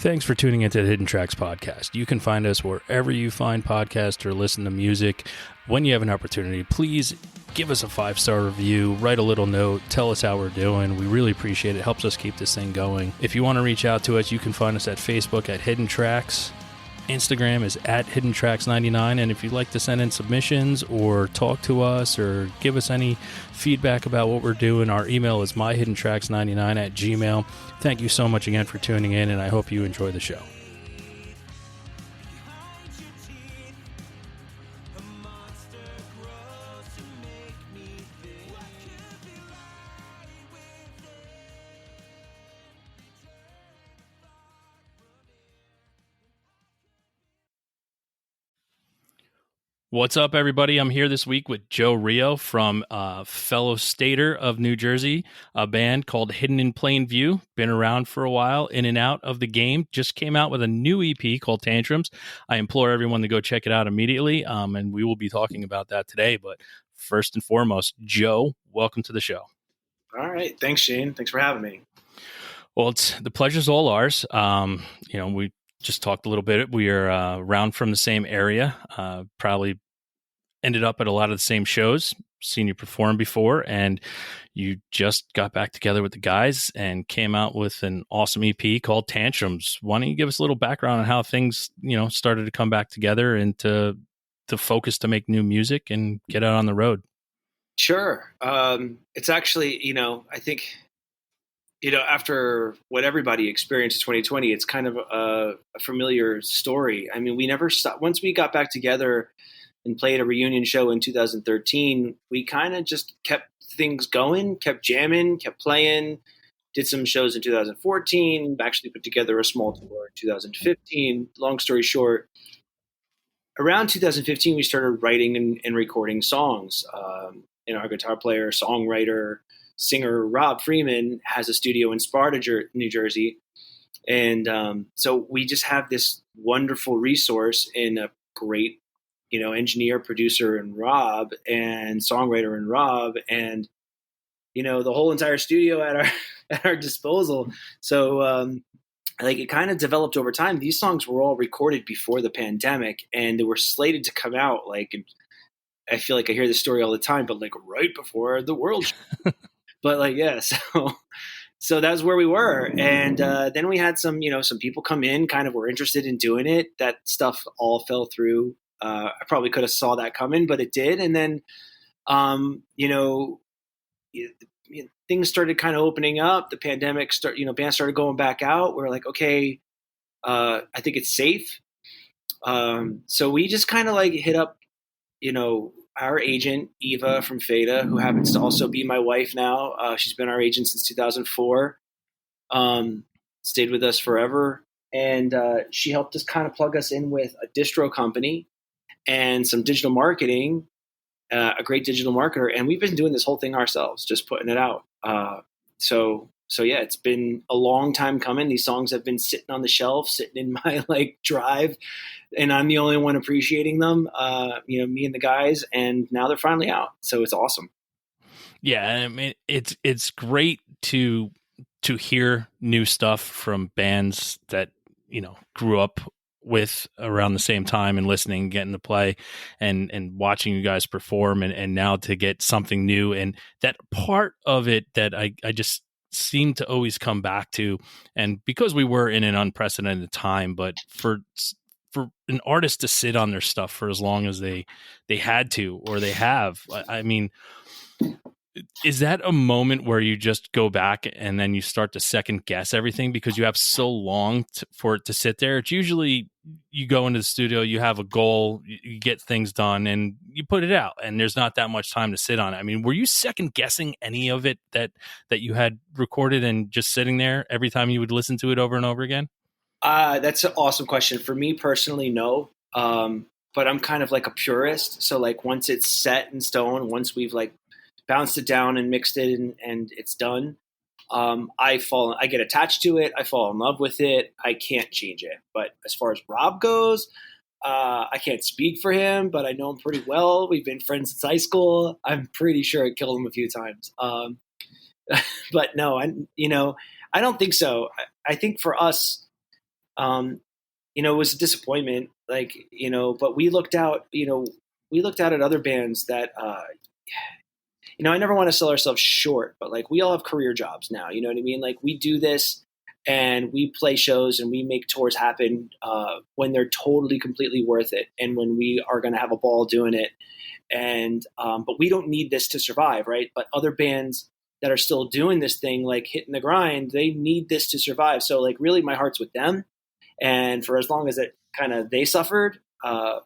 Thanks for tuning into the Hidden Tracks podcast. You can find us wherever you find podcasts or listen to music. When you have an opportunity, please give us a 5-star review, write a little note, tell us how we're doing. We really appreciate it. It helps us keep this thing going. If you want to reach out to us, you can find us at Facebook at Hidden Tracks. Instagram is at HiddenTracks99, and if you'd like to send in submissions or talk to us or give us any feedback about what we're doing, our email is myhiddentracks99@gmail. Thank you so much again for tuning in, and I hope you enjoy the show. What's up, everybody? I'm here this week with Joe Reo from fellow stater of New Jersey, a band called Hidden in Plain View. Been around for a while, in and out of the game. Just came out with a new EP called Tantrums. I implore everyone to go check it out immediately, and we will be talking about that today. But first and foremost, Joe, welcome to the show. All right. Thanks, Shane. Thanks for having me. Well, the pleasure's all ours. We just talked a little bit. We are around from the same area, probably ended up at a lot of the same shows, seen you perform before, and you just got back together with the guys and came out with an awesome EP called Tantrums. Why don't you give us a little background on how things, started to come back together and to focus to make new music and get out on the road? Sure. It's actually, I think, after what everybody experienced in 2020, it's kind of a familiar story. I mean, we never stopped. Once we got back together and played a reunion show in 2013, we kind of just kept things going, kept jamming, kept playing, did some shows in 2014, actually put together a small tour in 2015. Long story short, around 2015, we started writing and recording songs. Our guitar player, songwriter, singer Rob Freeman has a studio in Sparta, New Jersey. And so we just have this wonderful resource in a great engineer, producer, and Rob, and songwriter, and Rob, and the whole entire studio at our disposal. So it kind of developed over time. These songs were all recorded before the pandemic, and they were slated to come out I feel like I hear this story all the time, but right before the world. But so that's where we were. And then we had some people come in, kind of were interested in doing it. That stuff all fell through. I probably could have saw that coming, but it did. And then, things started kind of opening up. The pandemic bands started going back out. We're like, okay, I think it's safe. So we just kind of hit up, our agent, Eva from Feta, who happens to also be my wife now. She's been our agent since 2004, stayed with us forever. And she helped us kind of plug us in with a distro company and some digital marketing, a great digital marketer. And we've been doing this whole thing ourselves, just putting it out. So yeah, it's been a long time coming. These songs have been sitting on the shelf, sitting in my drive, and I'm the only one appreciating them, me and the guys, and now they're finally out. So it's awesome. Yeah. I mean, it's great to hear new stuff from bands that, grew up with around the same time and listening, getting to play and watching you guys perform and now to get something new. And that part of it that I just seem to always come back to, and because we were in an unprecedented time, but for an artist to sit on their stuff for as long as they had to, or they have, I mean, is that a moment where you just go back and then you start to second guess everything because you have so long for it to sit there? It's usually you go into the studio, you have a goal, you get things done, and you put it out, and there's not that much time to sit on it. I mean, were you second guessing any of it that you had recorded and just sitting there every time you would listen to it over and over again? That's an awesome question. For me personally, no. But I'm kind of like a purist. So once it's set in stone, once we've bounced it down and mixed it and it's done, I get attached to it. I fall in love with it. I can't change it. But as far as Rob goes, I can't speak for him, but I know him pretty well. We've been friends since high school. I'm pretty sure I killed him a few times. But no, I don't think so. I think for us, You know, it was a disappointment. Like, you know, but we looked out at other bands that, you know, I never want to sell ourselves short, but like we all have career jobs now. You know what I mean? Like we do this and we play shows and we make tours happen when they're totally, completely worth it, and when we are going to have a ball doing it. And but we don't need this to survive, right? But other bands that are still doing this thing, like hitting the grind, they need this to survive. So like really, my heart's with them, and for as long as it kind of they suffered.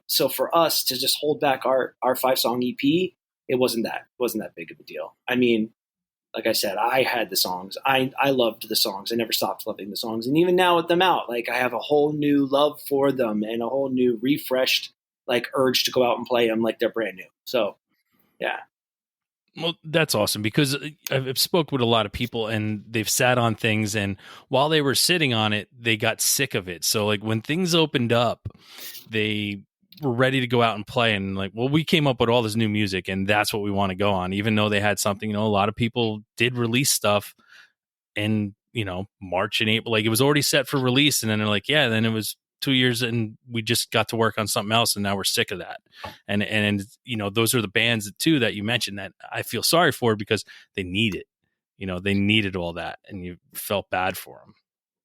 So for us to just hold back our 5-song EP, it wasn't that big of a deal. I mean, like I said, I had the songs. I loved the songs. I never stopped loving the songs. And even now with them out, like I have a whole new love for them and a whole new refreshed like urge to go out and play them like they're brand new. So yeah. Well, that's awesome, because I've spoke with a lot of people and they've sat on things, and while they were sitting on it, they got sick of it. So like when things opened up, they were ready to go out and play, and like, well, we came up with all this new music and that's what we want to go on, even though they had something, you know, a lot of people did release stuff in, you know, March and April, like it was already set for release. And then they're like, yeah, then it was 2 years and we just got to work on something else, and now we're sick of that. And you know, those are the bands too that you mentioned that I feel sorry for, because they need it. You know, they needed all that, and you felt bad for them.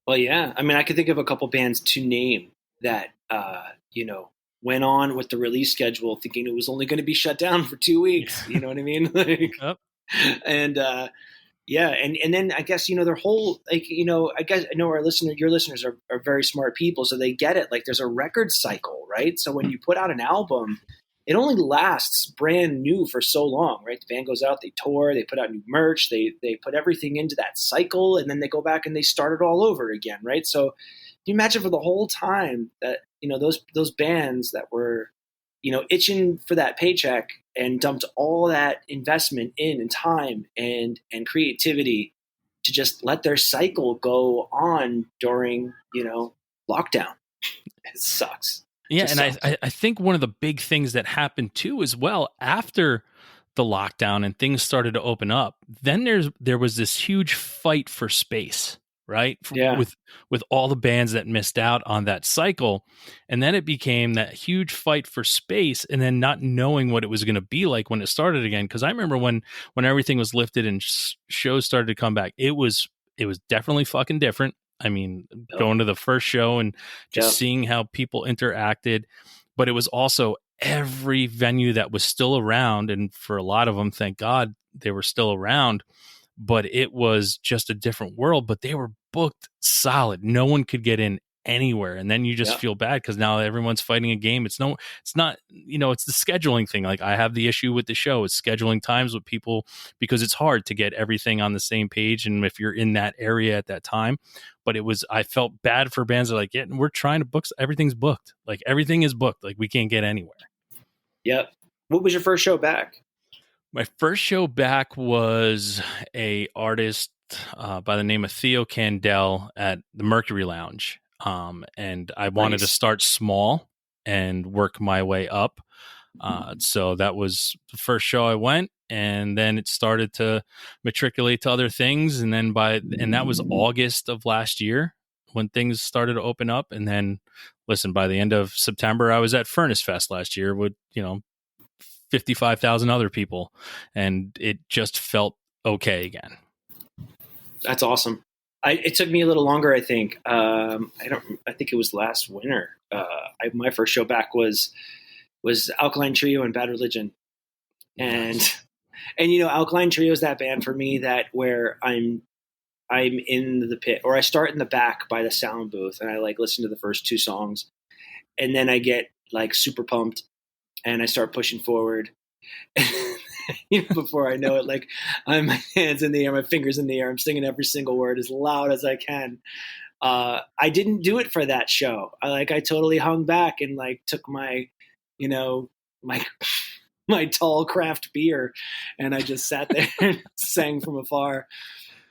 Well, yeah. I mean, I could think of a couple bands to name that, you know, went on with the release schedule thinking it was only going to be shut down for 2 weeks. You know what I mean? Like, Yep. and yeah, and then I guess, you know, their whole, like, you know, I guess I know your listeners are very smart people, so they get it. Like there's a record cycle, right? So when you put out an album, it only lasts brand new for so long, right? The band goes out, they tour, they put out new merch, they put everything into that cycle, and then they go back and they start it all over again, right? So can you imagine for the whole time that, you know, those bands that were, you know, itching for that paycheck and dumped all that investment in and time and creativity to just let their cycle go on during, you know, lockdown. It sucks. It Yeah, just and sucks. I think one of the big things that happened too as well after the lockdown and things started to open up, then there was this huge fight for space, right? Yeah. With all the bands that missed out on that cycle, and then it became that huge fight for space, and then not knowing what it was going to be like when it started again. Because I remember when everything was lifted and shows started to come back, it was definitely fucking different. I mean, Yep. going to the first show and just Yep. seeing how people interacted, but it was also every venue that was still around. And for a lot of them, thank God they were still around, but it was just a different world. But they were booked solid. No one could get in anywhere. And then you just Yep. feel bad because now everyone's fighting a game. It's not, you know, it's the scheduling thing. Like I have the issue with the show, it's scheduling times with people, because it's hard to get everything on the same page. And if you're in that area at that time, but I felt bad for bands that are like, yeah, we're trying to book, everything's booked. Like everything is booked. Like we can't get anywhere. Yep. What was your first show back? My first show back was a artist by the name of Theo Candel at the Mercury Lounge. And I wanted to Nice. start small and work my way up. So that was the first show I went, and then it started to matriculate to other things. And then and that was August of last year when things started to open up. And then listen, by the end of September, I was at Furnace Fest last year with, you know, 55,000 other people, and it just felt okay again. That's awesome. It took me a little longer, I think. I think it was last winter. My first show back was Alkaline Trio and Bad Religion, and Nice. and you know, Alkaline Trio is that band for me that where I'm in the pit, or I start in the back by the sound booth and I like listen to the first two songs, and then I get like super pumped and I start pushing forward. Even before I know it, like I'm my hands in the air, my fingers in the air, I'm singing every single word as loud as I can. I didn't do it for that show. I totally hung back and like took my, you know, my my tall craft beer, and I just sat there and sang from afar.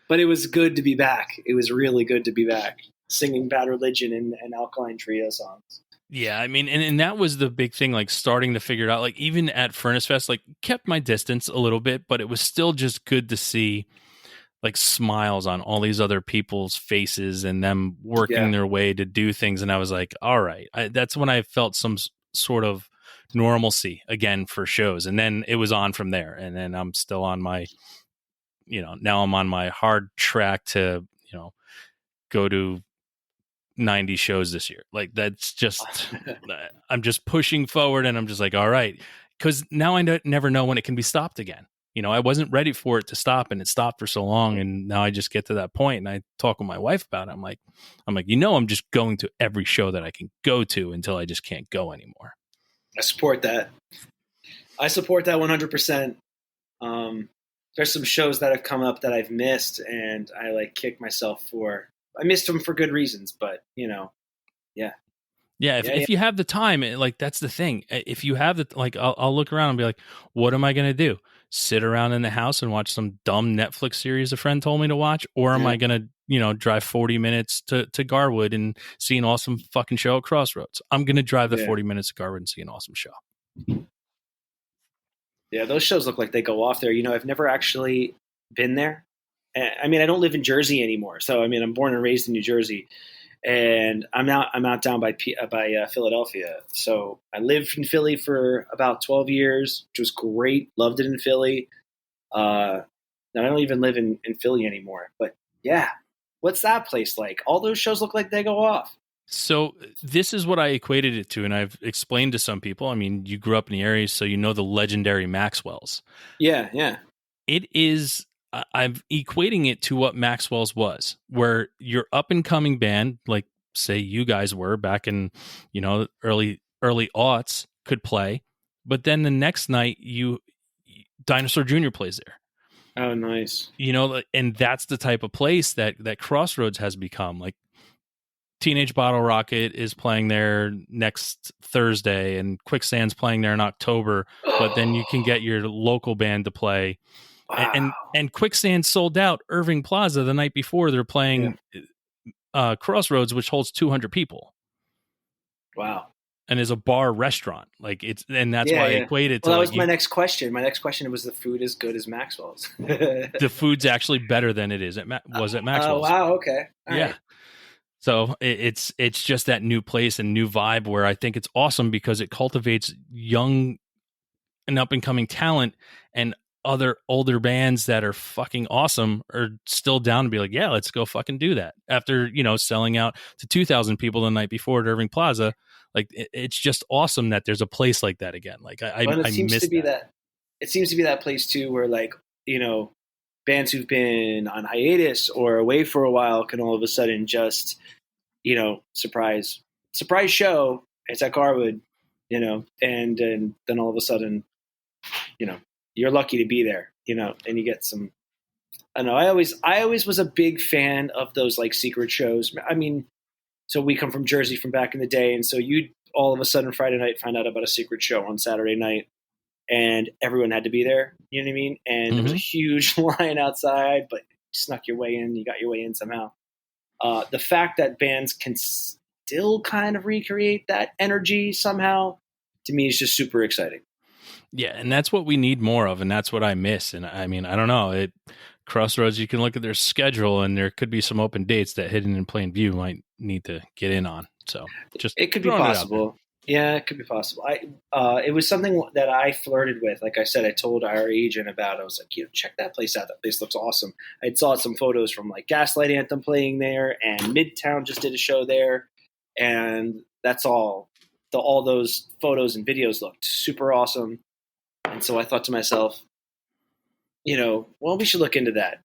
But it was good to be back. It was really good to be back, singing Bad Religion and Alkaline Trio songs. Yeah, I mean, and that was the big thing, like starting to figure it out. Like even at Furnace Fest, like kept my distance a little bit, but it was still just good to see like smiles on all these other people's faces and them working Yeah. their way to do things. And I was like, all right, that's when I felt some sort of normalcy again for shows. And then it was on from there. And then I'm still on my, now I'm on my hard track to, go to 90 shows this year. Like that's just, I'm just pushing forward and I'm just like, all right. Cause now I never know when it can be stopped again. I wasn't ready for it to stop and it stopped for so long. And now I just get to that point and I talk with my wife about it. I'm like, I'm just going to every show that I can go to until I just can't go anymore. I support that. I support that 100%. There's some shows that have come up that I've missed and I like kick myself for. I missed them for good reasons, but yeah. Yeah, if you have the time, like that's the thing. If you have the like, I'll look around and be like, what am I going to do? Sit around in the house and watch some dumb Netflix series a friend told me to watch, or am I going to, drive 40 minutes to Garwood and see an awesome fucking show at Crossroads? I'm going to drive the 40 minutes to Garwood and see an awesome show. Yeah, those shows look like they go off there. I've never actually been there. I mean, I don't live in Jersey anymore, so I mean, I'm born and raised in New Jersey. And I'm out down by Philadelphia. So I lived in Philly for about 12 years, which was great. Loved it in Philly. Now I don't even live in Philly anymore. But yeah, what's that place like? All those shows look like they go off. So this is what I equated it to, and I've explained to some people. I mean, you grew up in the area, so you know the legendary Maxwell's. Yeah, yeah. It is. I'm equating it to what Maxwell's was, where your up and coming band, like say you guys were back in, early aughts, could play, but then the next night Dinosaur Jr. plays there. Oh, nice. And that's the type of place that Crossroads has become. Like Teenage Bottle Rocket is playing there next Thursday, and Quicksand's playing there in October. But then you can get your local band to play. Wow. And Quicksand sold out Irving Plaza the night before. They're playing Crossroads, which holds 200 people. Wow. And is a bar restaurant. That's why I equated to. Well, that was my next question. My next question was the food as good as Maxwell's? The food's actually better than it is at Maxwell's. Oh, wow. Okay. All right. So it's just that new place and new vibe where I think it's awesome because it cultivates young and up and coming talent, and other older bands that are fucking awesome are still down to be like, yeah, let's go fucking do that. After, selling out to 2,000 people the night before at Irving Plaza. Like it's just awesome that there's a place like that again. Like I miss that. It seems to be that place too, where like, bands who've been on hiatus or away for a while can all of a sudden just, surprise show. It's at Garwood, and then all of a sudden, you're lucky to be there, and you get some. I don't know. I always was a big fan of those like secret shows. I mean, so we come from Jersey from back in the day, and so you'd all of a sudden Friday night find out about a secret show on Saturday night, and everyone had to be there. You know what I mean? And there was a huge line outside, but you snuck your way in. You got your way in somehow. The fact that bands can still kind of recreate that energy somehow, to me, is just super exciting. Yeah, and that's what we need more of, and that's what I miss. And I mean, I don't know. Crossroads, you can look at their schedule, and there could be some open dates that Hidden in Plain View might need to get in on. So it could be possible. Yeah, it could be possible. It was something that I flirted with. Like I said, I told our agent about it. I was like, check that place out. That place looks awesome. I saw some photos from like Gaslight Anthem playing there, and Midtown just did a show there, and that's all. All those photos and videos looked super awesome. And so I thought to myself, well, we should look into that.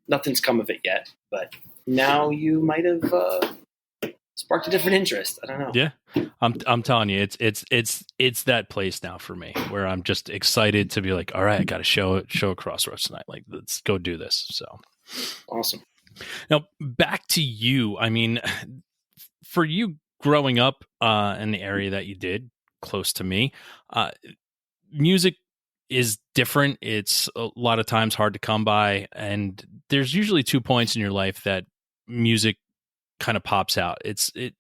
Nothing's come of it yet, but now you might have sparked a different interest. I don't know. Yeah, I'm telling you, it's that place now for me where I'm just excited to be like, all right, I got to show a Crossroads tonight. Like, let's go do this. So awesome. Now back to you. I mean, for you growing up in the area that you did, close to me, music is different. It's a lot of times hard to come by, and there's usually 2 points in your life that music kind of pops out.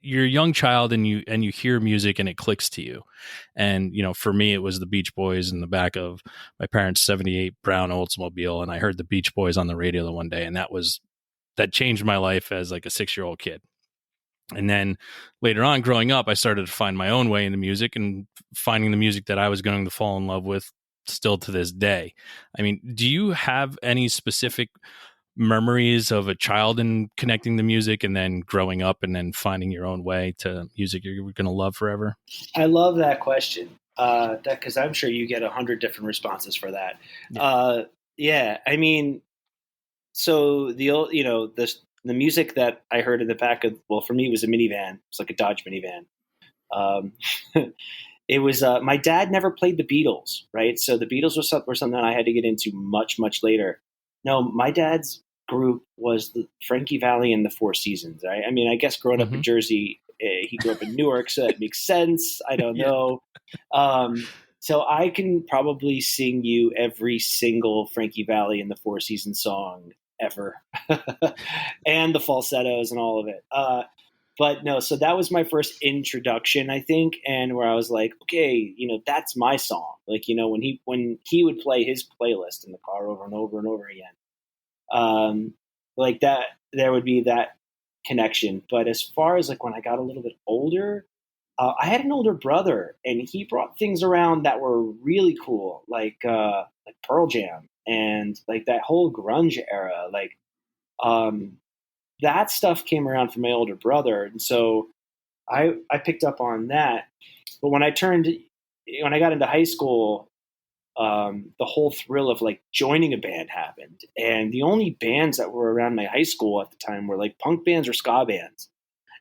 You're a young child and you hear music and it clicks to you. And for me, it was the Beach Boys in the back of my parents' '78 brown Oldsmobile, and I heard the Beach Boys on the radio the one day, and that changed my life as like a 6-year-old kid. And then later on, growing up, I started to find my own way into music and finding the music that I was going to fall in love with still to this day. I mean, do you have any specific memories of a child and connecting the music and then growing up and then finding your own way to music you're going to love forever? I love that question. Because I'm sure you get 100 different responses for that. Yeah. Yeah. I mean, so the old, the music that I heard in the back of, well, for me, it was a minivan. It's like a Dodge minivan. Um, it was, my dad never played the Beatles, right? So the Beatles were something I had to get into much, much later. No, my dad's group was the Frankie Valli and the Four Seasons. Right? I mean, I guess growing up in Jersey, he grew up in Newark, so that makes sense. I don't know. So I can probably sing you every single Frankie Valli and the Four Seasons song ever, and the falsettos and all of it. But no, so that was my first introduction, I think, and where I was like, okay, that's my song. Like, when he would play his playlist in the car over and over and over again, like that, there would be that connection. But as far as like when I got a little bit older, I had an older brother, and he brought things around that were really cool, like Pearl Jam and like that whole grunge era, like. That stuff came around from my older brother. And so I picked up on that. But when I got into high school, the whole thrill of like joining a band happened. And the only bands that were around my high school at the time were like punk bands or ska bands.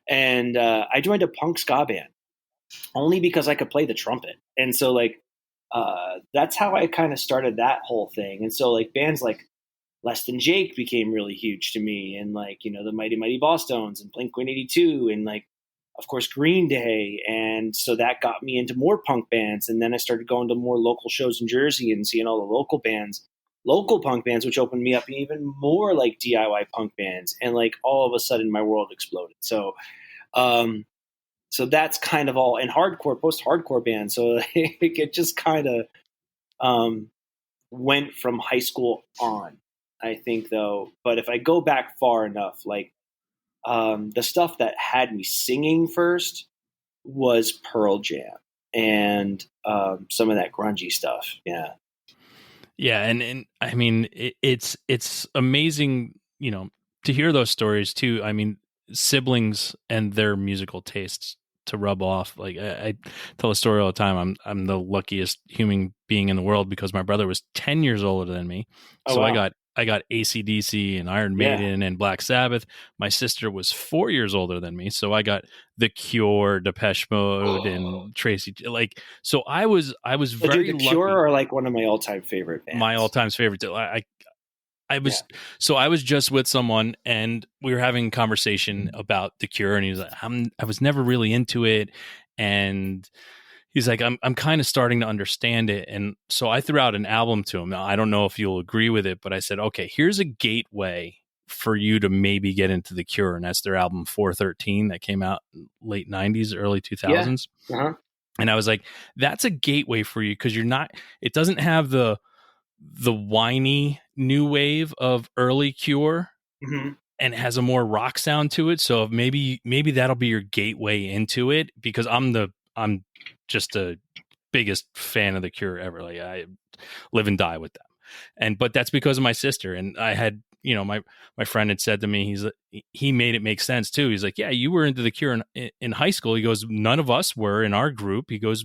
And I joined a punk ska band only because I could play the trumpet. And so like, that's how I kind of started that whole thing. And so like bands like Less Than Jake became really huge to me, and like the Mighty Mighty Bosstones and Blink-182, and like of course Green Day, and so that got me into more punk bands. And then I started going to more local shows in Jersey and seeing all the local punk bands, which opened me up even more like DIY punk bands, and like all of a sudden my world exploded. So so that's kind of all, and hardcore, post-hardcore bands. So it just kind of went from high school on, I think, though. But if I go back far enough, like the stuff that had me singing first was Pearl Jam and some of that grungy stuff. Yeah. Yeah. And I mean, it's amazing, to hear those stories too. I mean, siblings and their musical tastes to rub off. Like I tell a story all the time. I'm the luckiest human being in the world because my brother was 10 years older than me. So wow. I got AC/DC and Iron Maiden and Black Sabbath. My sister was 4 years older than me, so I got The Cure, Depeche Mode, and Tracy. Like, so I was very The lucky. Cure are like one of my all-time favorite bands. My all-time favorite. So I was just with someone and we were having a conversation about The Cure, and he was like, I was never really into it, and he's like, I'm kind of starting to understand it. And so I threw out an album to him. Now, I don't know if you'll agree with it, but I said, okay, here's a gateway for you to maybe get into The Cure. And that's their album 413 that came out late 90s, early 2000s. Yeah. Uh-huh. And I was like, that's a gateway for you because it doesn't have the whiny new wave of early Cure. Mm-hmm. And it has a more rock sound to it. So maybe that'll be your gateway into it, because I'm just a biggest fan of The Cure ever. Like I live and die with them. But that's because of my sister. And I had, my friend had said to me, he made it make sense too. He's like, yeah, you were into The Cure in high school. He goes, none of us were in our group. He goes,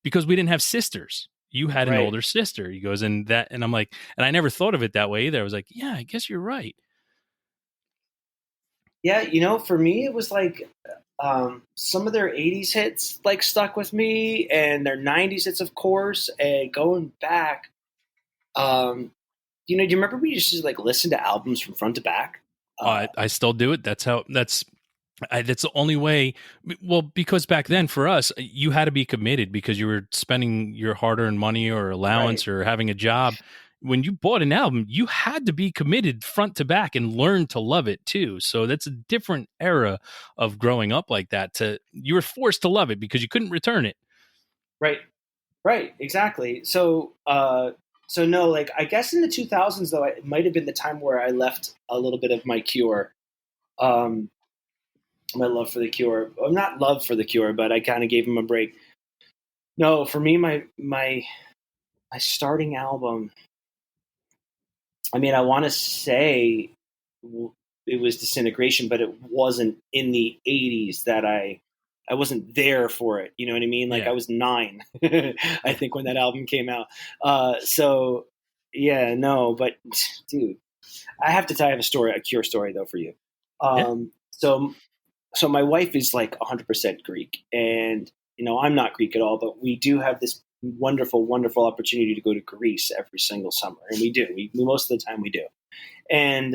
because we didn't have sisters. You had an older sister. He goes, and I'm like, and I never thought of it that way either. I was like, yeah, I guess you're right. Yeah, for me, it was like some of their 80s hits like stuck with me, and their 90s hits, of course. And going back, do you remember we used to like listen to albums from front to back? I still do it. That's the only way. Well, because back then for us, you had to be committed because you were spending your hard-earned money or allowance or having a job. when you bought an album, you had to be committed front to back and learn to love it too. So that's a different era of growing up like that. You were forced to love it because you couldn't return it. Right. Right. Exactly. So no, like I guess in the 2000s though, it might have been the time where I left a little bit of my Cure, um, my love for the Cure. Well, not love for the Cure, but I kind of gave them a break. No, for me, my starting album. I mean, I want to say it was Disintegration, but it wasn't in the 80s that I wasn't there for it. You know what I mean? Like I Yeah. was 9, I think, when that album came out. So yeah, no, but dude, I have to tell you a Cure story though for you. Yeah. So my wife is like 100% Greek, and I'm not Greek at all, but we do have this wonderful, wonderful opportunity to go to Greece every single summer, and we do. We most of the time we do. And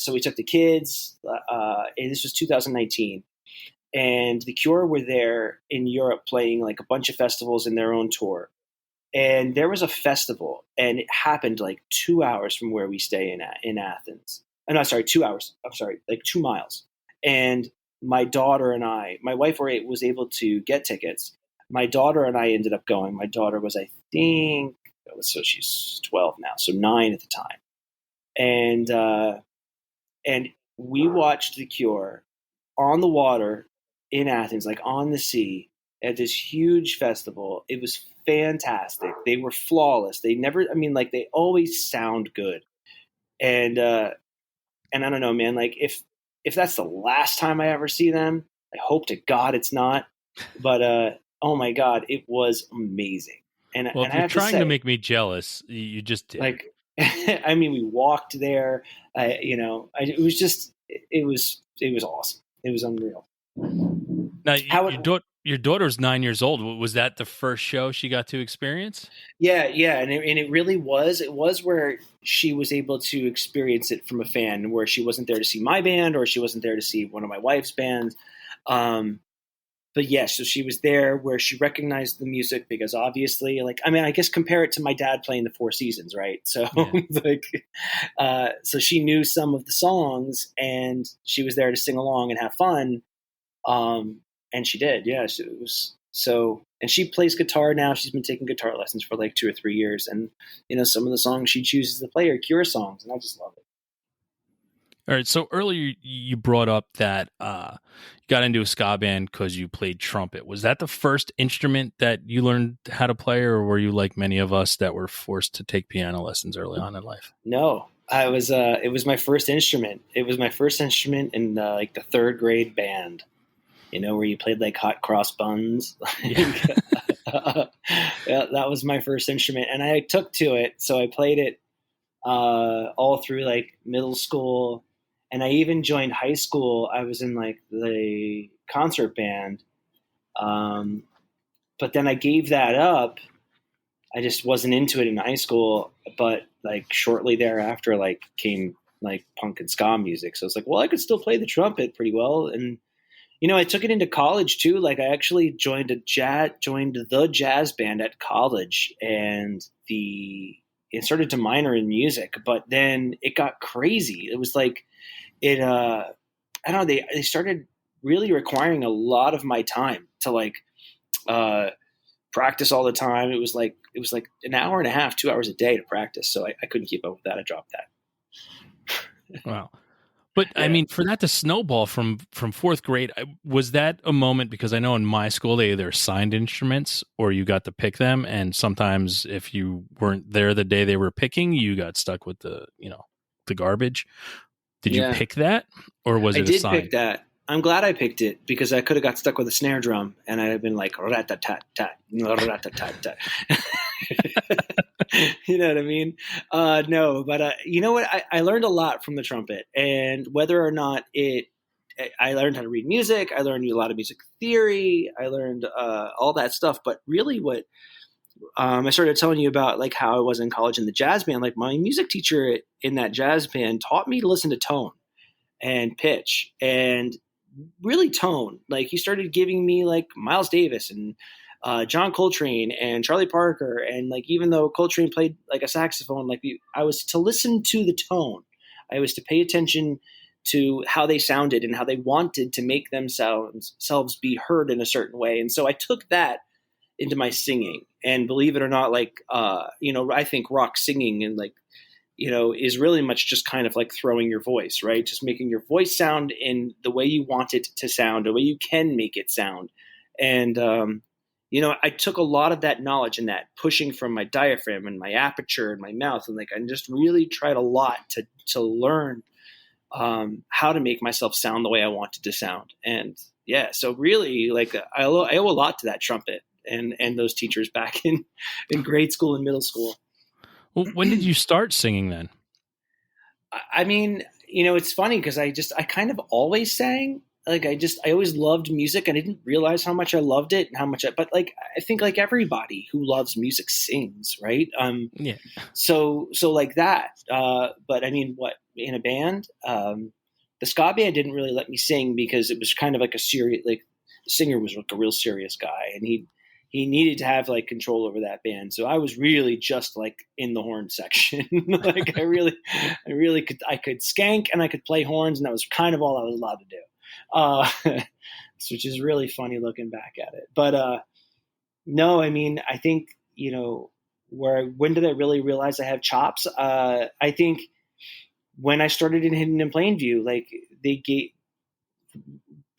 so we took the kids, and this was 2019, and the Cure were there in Europe playing like a bunch of festivals in their own tour. And there was a festival, and it happened like 2 hours from where we stay in Athens. No, sorry, 2 hours. I'm sorry, like 2 miles. And my daughter and my wife was able to get tickets. My daughter and I ended up going. My daughter was, I think, so she's 12 now, so 9 at the time. And we watched The Cure on the water in Athens, like on the sea, at this huge festival. It was fantastic. They were flawless. They never, I mean, like they always sound good. And I don't know, man. Like if that's the last time I ever see them, I hope to God it's not. But oh my God, it was amazing. And Well, and if I you're have to trying to say, make me jealous, you just did. like, I mean, we walked there. It was just, it was awesome. It was unreal. Now, How it, your daughter's 9 years old. Was that the first show she got to experience? yeah, and it really was. It was where she was able to experience it from a fan, where she wasn't there to see my band or she wasn't there to see one of my wife's bands. But yes, so she was there where she recognized the music because obviously, like, I mean, I guess compare it to my dad playing the Four Seasons, right? So, Yeah. like, so she knew some of the songs and she was there to sing along and have fun. And she did, yeah. So it was so, and she plays guitar now. She's been taking guitar lessons for like 2 or 3 years, and some of the songs she chooses to play are Cure songs, and I just love it. All right. So earlier you brought up that you got into a ska band because you played trumpet. Was that the first instrument that you learned how to play, or were you like many of us that were forced to take piano lessons early on in life? No, I was. It was my first instrument. It was my first instrument in like the third grade band. Where you played like hot cross buns. Yeah. Yeah, that was my first instrument, and I took to it. So I played it all through like middle school, and I even joined high school. I was in like the concert band, but then I gave that up. I just wasn't into it in high school. But like shortly thereafter, like came like punk and ska music. So it's like, well, I could still play the trumpet pretty well, and I took it into college too. Like I actually joined the jazz band at college, and it started to minor in music, but then it got crazy. It was like I don't know. They started really requiring a lot of my time to like practice all the time. It was like an hour and a half, 2 hours a day to practice. So I couldn't keep up with that. I dropped that. Wow. But I Yeah. mean, for that to snowball from fourth grade, was that a moment? Because I know in my school they either assigned instruments or you got to pick them, and sometimes if you weren't there the day they were picking, you got stuck with the garbage. Did you Yeah. pick that, or was I it did pick assigned? that. I'm glad I picked it because I could have got stuck with a snare drum and I'd have been like rat-tat-tat, rat-tat-tat-tat. You know what I mean? No, but you know what? I learned a lot from the trumpet, and whether or not I learned how to read music. I learned a lot of music theory. I learned all that stuff. But really, what I started telling you about, like how I was in college in the jazz band. Like my music teacher in that jazz band taught me to listen to tone and pitch and really tone. Like he started giving me like Miles Davis and John Coltrane and Charlie Parker, and like even though Coltrane played like a saxophone, I was to listen to the tone, I was to pay attention to how they sounded and how they wanted to make themselves be heard in a certain way, and so I took that into my singing. And believe it or not, I think rock singing and is really much just kind of like throwing your voice, right? Just making your voice sound in the way you want it to sound, the way you can make it sound. And, I took a lot of that knowledge and that pushing from my diaphragm and my aperture and my mouth. And I just really tried a lot to learn how to make myself sound the way I wanted to sound. And yeah, so really I owe a lot to that trumpet and those teachers back in grade school and middle school. Well, when did you start singing then? I mean, it's funny because I kind of always sang. I always loved music. I didn't realize how much I loved it and how much but I think like everybody who loves music sings, right? Yeah. So like that. But I mean, what in a band? The ska band didn't really let me sing because it was kind of like a serious, the singer was like a real serious guy, and he needed to have like control over that band. So I was really just like in the horn section. I really could skank and I could play horns, and that was kind of all I was allowed to do. Which is really funny looking back at it. But no, I mean, I think, when did I really realize I have chops? I think when I started in Hidden in Plainview, they gave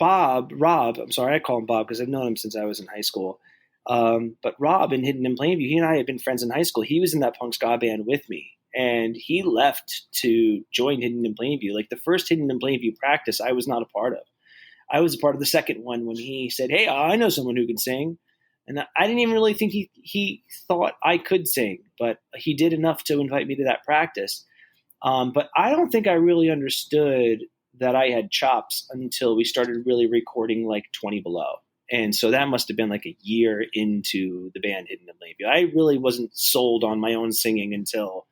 Rob, I'm sorry, I call him Bob because I've known him since I was in high school. But Rob in Hidden in Plainview, he and I had been friends in high school. He was in that punk ska band with me, and he left to join Hidden in Plainview. Like the first Hidden in Plainview practice, I was not a part of. I was a part of the second one when he said, "Hey, I know someone who can sing," and I didn't even really think he thought I could sing, but he did enough to invite me to that practice. But I don't think I really understood that I had chops until we started really recording like 20 Below. And so that must have been like a year into the band Hidden in Plainview. I really wasn't sold on my own singing until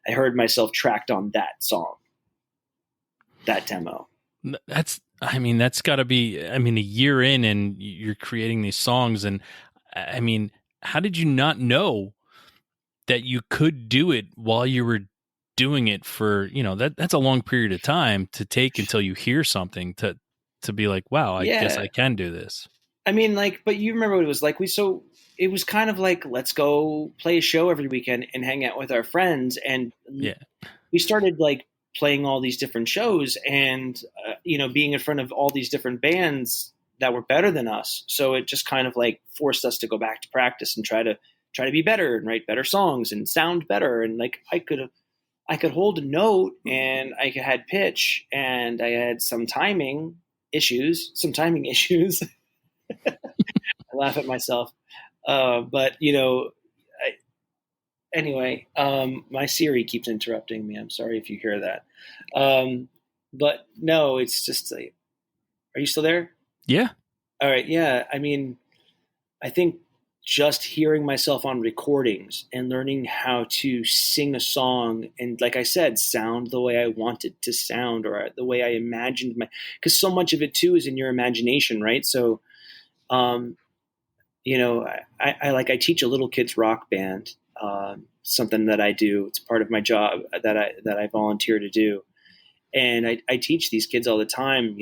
I heard myself tracked on that song, that demo. That's got to be, a year in and you're creating these songs. And I mean, how did you not know that you could do it while you were doing it for, that's a long period of time to take until you hear something to be like, wow, I guess I can do this. I mean, but you remember what it was like. It was kind of like, let's go play a show every weekend and hang out with our friends. And we started playing all these different shows and, being in front of all these different bands that were better than us. So it just kind of forced us to go back to practice and try to be better and write better songs and sound better. And I could hold a note and I had pitch and I had some timing issues. I laugh at myself. But anyway, my Siri keeps interrupting me. I'm sorry if you hear that. But no, it's just are you still there? Yeah. All right. Yeah. I mean, I think just hearing myself on recordings and learning how to sing a song and, like I said, sound the way I wanted to sound or the way I imagined because so much of it too is in your imagination, right? So, I teach a little kids rock band, something that I do. It's part of my job that I volunteer to do. And I teach these kids all the time,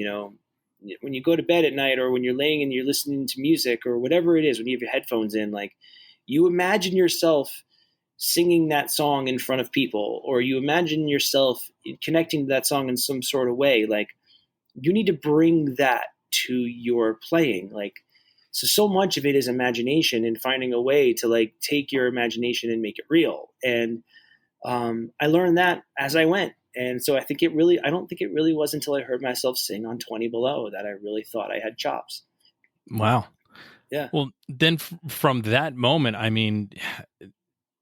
when you go to bed at night or when you're laying and you're listening to music or whatever it is, when you have your headphones in, you imagine yourself singing that song in front of people, or you imagine yourself connecting to that song in some sort of way. You need to bring that to your playing. So much of it is imagination and finding a way to take your imagination and make it real. And I learned that as I went. And so I don't think it really was until I heard myself sing on 20 Below that I really thought I had chops. Wow. Yeah. Well, then from that moment,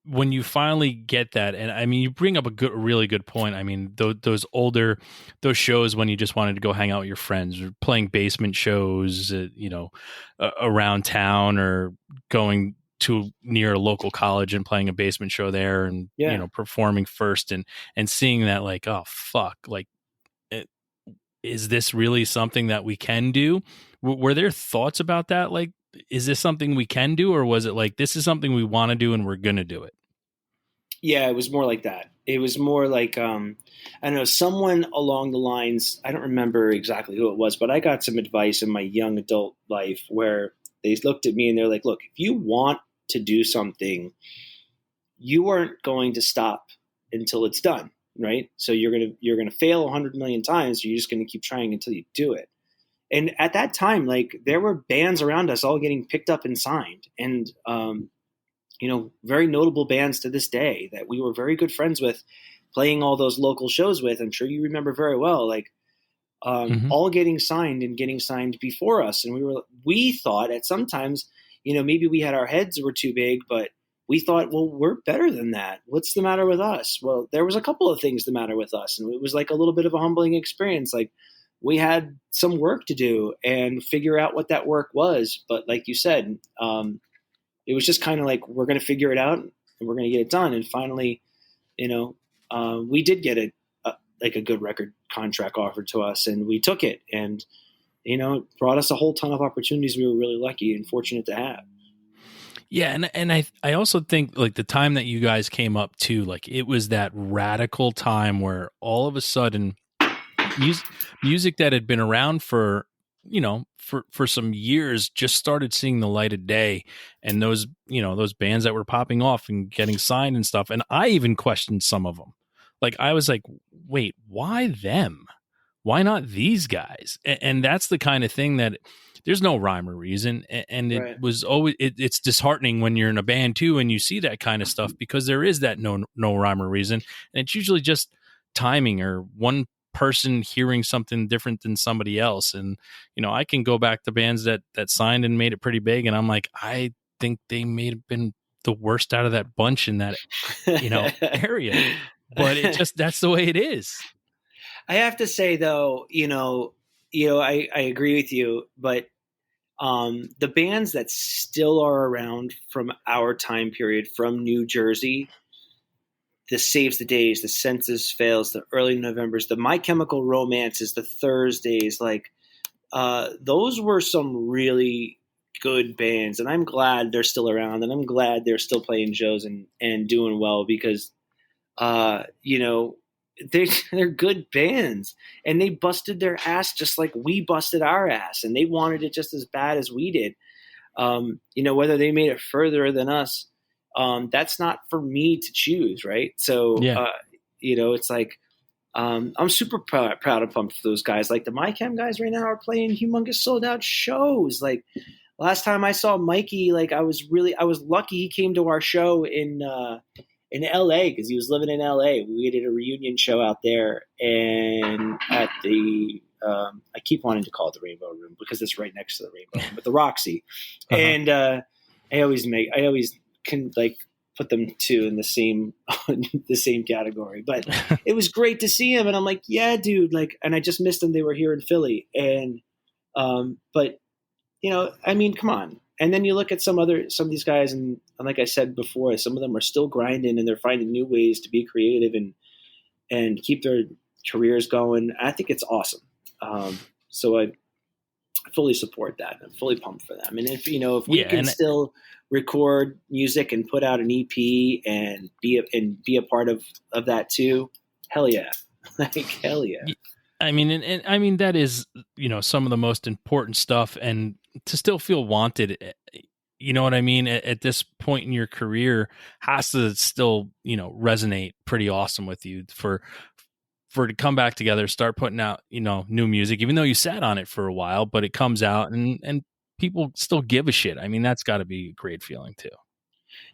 when you finally get that, and you bring up a really good point. Those shows when you just wanted to go hang out with your friends, or playing basement shows, around town, or going to near a local college and playing a basement show there, and performing first, and seeing that oh fuck, is this really something that we can do? Were there thoughts about that is this something we can do, or was it like, this is something we want to do and we're going to do it? Yeah, it was more like that. It was more like, I don't know, someone along the lines, I don't remember exactly who it was, but I got some advice in my young adult life where they looked at me and they're like, look, if you want to do something, you aren't going to stop until it's done, right? So you're gonna fail 100 million times. You're just going to keep trying until you do it. And at that time, like, there were bands around us all getting picked up and signed, and very notable bands to this day that we were very good friends with, playing all those local shows with. I'm sure you remember very well, like, Mm-hmm. all getting signed before us. And we thought at sometimes, maybe we had our heads were too big, but we thought, well, we're better than that. What's the matter with us? Well, there was a couple of things the matter with us. And it was like a little bit of a humbling experience. Like, we had some work to do and figure out what that work was. But like you said, it was just kind of like, we're going to figure it out and we're going to get it done. And finally, we did get a good record contract offered to us, and we took it, and it brought us a whole ton of opportunities we were really lucky and fortunate to have. Yeah, and I also think, like, the time that you guys came up too, like, it was that radical time where all of a sudden music that had been around for for some years just started seeing the light of day, and those bands that were popping off and getting signed and stuff, and I even questioned some of them. Like, I was like, wait, why them? Why not these guys? And that's the kind of thing that there's no rhyme or reason. And it Right. was always, it's disheartening when you're in a band too, and you see that kind of stuff, because there is that no rhyme or reason. And it's usually just timing, or one person hearing something different than somebody else. And, I can go back to bands that signed and made it pretty big, and I'm like, I think they may have been the worst out of that bunch in that, area. But that's the way it is. I have to say though, I agree with you, but the bands that still are around from our time period, from New Jersey, the Saves the Days, the Census Fails, the Early Novembers, the My Chemical Romances, the Thursdays, like, those were some really good bands, and I'm glad they're still around, and I'm glad they're still playing shows and doing well, because uh, you know, they're good bands, and they busted their ass just like we busted our ass, and they wanted it just as bad as we did. Whether they made it further than us, that's not for me to choose, right? So, Yeah. it's like, I'm super proud and pumped for those guys. Like, the MyChem guys right now are playing humongous sold out shows. Like, last time I saw Mikey, like, I was lucky he came to our show in LA, because he was living in LA. We did a reunion show out there, and at the I keep wanting to call it the Rainbow Room because it's right next to the Rainbow Room, but the Roxy. Uh-huh. And I always can, like, put them two in the same the same category. But it was great to see him, and I'm like, yeah, dude, like, and I just missed them. They were here in Philly, and but I mean, come on. And then you look at some of these guys, and like I said before, some of them are still grinding, and they're finding new ways to be creative and keep their careers going. I think it's awesome. So I fully support that. I'm fully pumped for them. And if we can still record music and put out an EP and be a part of that too, hell yeah. Like, hell yeah. I mean, and I mean, that is, some of the most important stuff, and to still feel wanted, you know what I mean, at this point in your career, has to still, resonate pretty awesome with you for to come back together, start putting out, new music, even though you sat on it for a while, but it comes out and people still give a shit. I mean, that's got to be a great feeling too.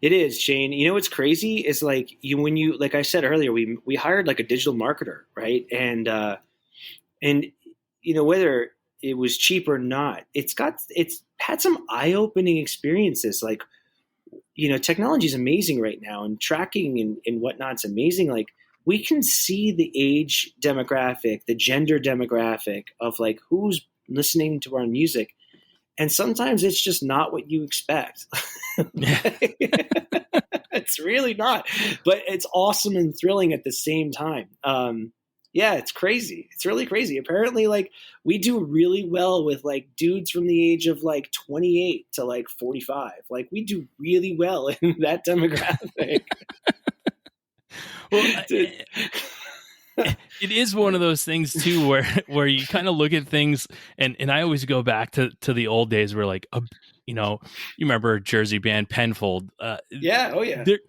It is, Shane. What's crazy is, like, like I said earlier, we hired like a digital marketer, right? And whether it was cheap or not, it's had some eye-opening experiences. Like, technology is amazing right now, and tracking and whatnot's amazing. Like, we can see the age demographic, the gender demographic of, like, who's listening to our music. And sometimes it's just not what you expect. It's really not, but it's awesome and thrilling at the same time. Yeah, it's crazy. It's really crazy. Apparently, like we do really well with like dudes from the age of like 28 to like 45. Like we do really well in that demographic. Well, Dude. it is one of those things too where you kind of look at things, and I always go back to the old days where like you know, you remember a Jersey band Penfold. Yeah. Oh yeah. They're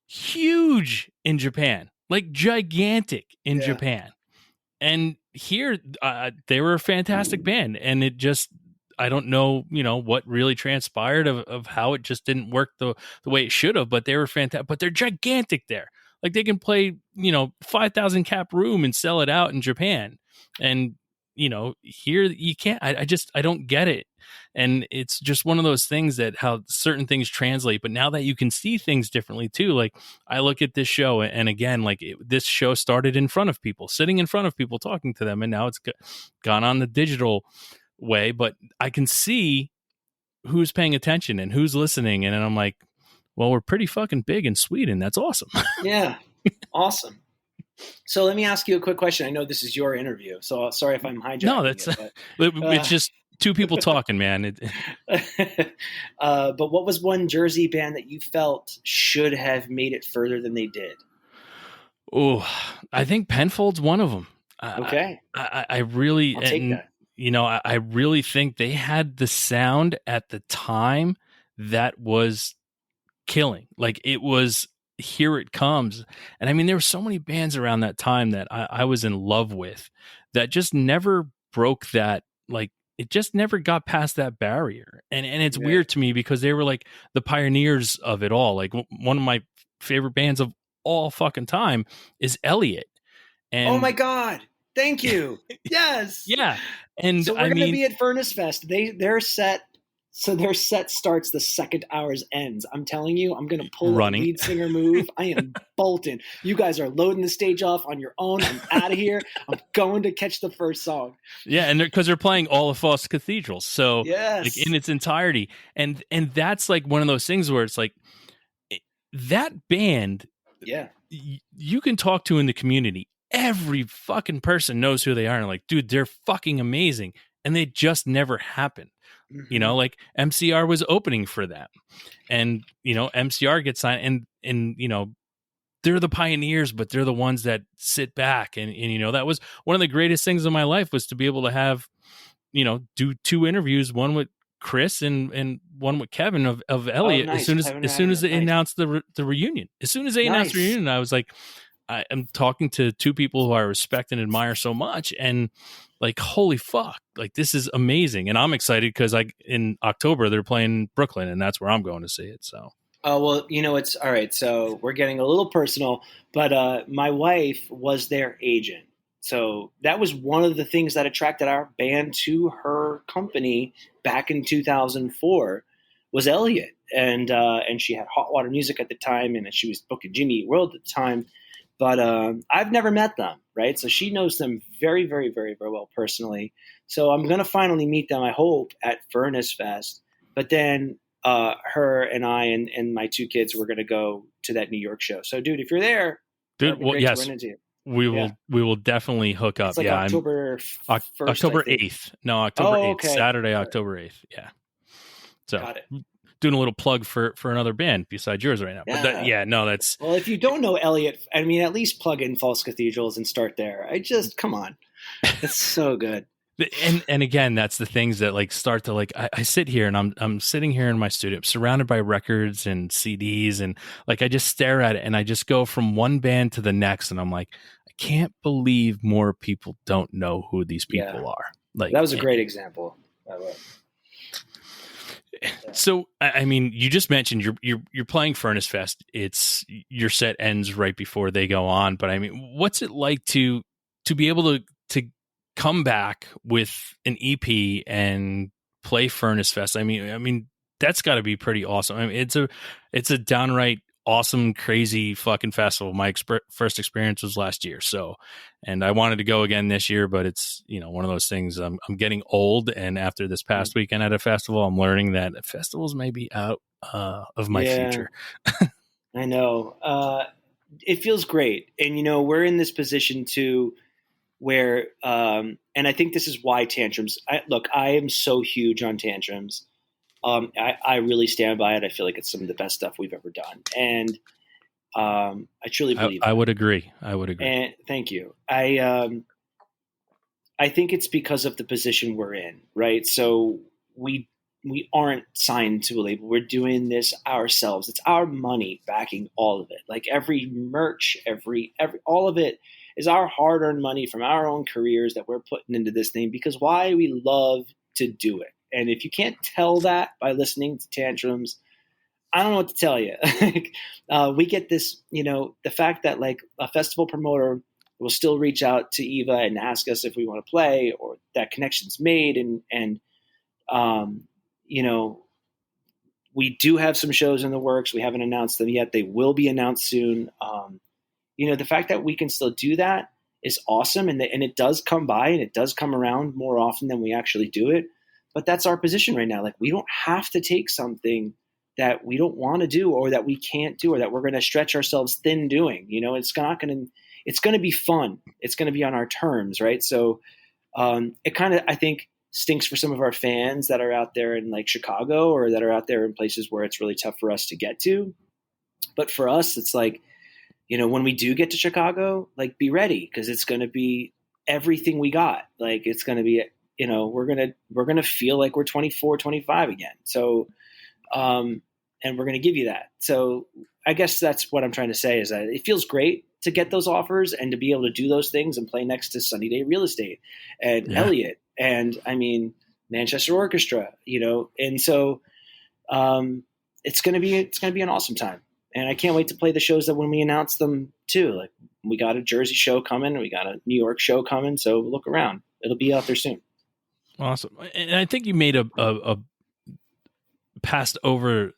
huge in Japan, like gigantic in Yeah. Japan. And here, they were a fantastic band, and it just, I don't know, what really transpired of how it just didn't work the way it should have, but they were fantastic. But they're gigantic there. Like they can play, 5,000 cap room and sell it out in Japan. And, here you can't, I don't get it. And it's just one of those things that how certain things translate. But now that you can see things differently too, like I look at this show, and again, like this show started in front of people, sitting in front of people, talking to them, and now it's gone on the digital way. But I can see who's paying attention and who's listening, and then I'm like, well, we're pretty fucking big in Sweden. That's awesome. Yeah. Awesome. So let me ask you a quick question. I know this is your interview, so sorry if I'm hijacking No, that's it. it's just two people talking, man. But what was one Jersey band that you felt should have made it further than they did? Oh, I think Penfold's one of them. Okay. I really, I'll take that. I really think they had the sound at the time that was killing. Like it was, here it comes. And I mean, there were so many bands around that time that I was in love with that just never broke that, like it just never got past that barrier. And it's weird to me because they were like the pioneers of it all. Like one of my favorite bands of all fucking time is Elliot. And oh my God. Thank you. Yes. Yeah. And so we're going to be at Furnace Fest. Their set starts the second hour's ends. I'm telling you, I'm going to pull a lead singer move. I am bolting. You guys are loading the stage off on your own. I'm out of here. I'm going to catch the first song. Yeah, and because they're playing all of Foss Cathedrals, so yes, like in its entirety, and that's like one of those things where it's like that band. Yeah, you can talk to in the community. Every fucking person knows who they are, and like, dude, they're fucking amazing, and they just never happened. Mm-hmm. Like MCR was opening for them, and MCR gets signed, and they're the pioneers, but they're the ones that sit back, and that was one of the greatest things in my life, was to be able to have do two interviews, one with Chris and one with Kevin of Elliot. Nice. As soon as they announced the reunion, announced the reunion, I was like, I am talking to two people who I respect and admire so much, and like, holy fuck, like this is amazing. And I'm excited because in October they're playing Brooklyn, and that's where I'm going to see it. So well, it's all right. So we're getting a little personal, but my wife was their agent. So that was one of the things that attracted our band to her company back in 2004 was Elliot. And she had Hot Water Music at the time, and she was booking Jimmy Eat World at the time. But I've never met them, right? So she knows them very, very, very, very well personally. So I'm going to finally meet them, I hope, at Furnace Fest. But then her and I and my two kids were going to go to that New York show. So, dude, if you're there, dude, well, yes, we will definitely hook up. It's like October 1st, October 8th. No, October 8th. Okay. Saturday, October 8th. Yeah. So got it. Doing a little plug for another band besides yours right now. Yeah. But that's... Well, if you don't know Elliot, I mean, at least plug in False Cathedrals and start there. Come on. It's so good. And again, that's the things that like start to like, I sit here and I'm sitting here in my studio, surrounded by records and CDs, and like, I just stare at it and I just go from one band to the next. And I'm like, I can't believe more people don't know who these people are. Like, that was a great example. I love it. So, I mean, you just mentioned you're playing Furnace Fest. It's your set ends right before they go on. But I mean, what's it like to be able to come back with an EP and play Furnace Fest? I mean, that's got to be pretty awesome. I mean, it's a downright awesome, crazy fucking festival. My first experience was last year. So, and I wanted to go again this year, but it's, one of those things. I'm getting old. And after this past weekend at a festival, I'm learning that festivals may be out of my future. I know. It feels great. And, we're in this position to where and I think this is why Tantrums. I am so huge on Tantrums. I really stand by it. I feel like it's some of the best stuff we've ever done, and I truly believe I that. would agree. I would agree. And thank you. I think it's because of the position we're in, right? So we aren't signed to a label. We're doing this ourselves. It's our money backing all of it. Like every merch, every all of it is our hard-earned money from our own careers that we're putting into this thing because why we love to do it. And if you can't tell that by listening to Tantrums, I don't know what to tell you. We get this, the fact that like a festival promoter will still reach out to Eva and ask us if we want to play, or that connection's made, and um, you know, we do have some shows in the works. We haven't announced them yet. They will be announced soon. The fact that we can still do that is awesome, and it does come by and it does come around more often than we actually do it. But that's our position right now. Like we don't have to take something that we don't want to do, or that we can't do, or that we're going to stretch ourselves thin doing. It's not going to. It's going to be fun. It's going to be on our terms, right? So it kind of, I think, stinks for some of our fans that are out there in like Chicago, or that are out there in places where it's really tough for us to get to. But for us, it's like, when we do get to Chicago, like be ready, because it's going to be everything we got. Like it's going to be, we're going to feel like we're 24, 25 again. So, and we're going to give you that. So I guess that's what I'm trying to say, is that it feels great to get those offers and to be able to do those things and play next to Sunny Day Real Estate and Elliott and Manchester Orchestra, and so it's going to be an awesome time. And I can't wait to play the shows that when we announce them too. Like we got a Jersey show coming, we got a New York show coming. So look around, it'll be out there soon. Awesome. And I think you made a passed over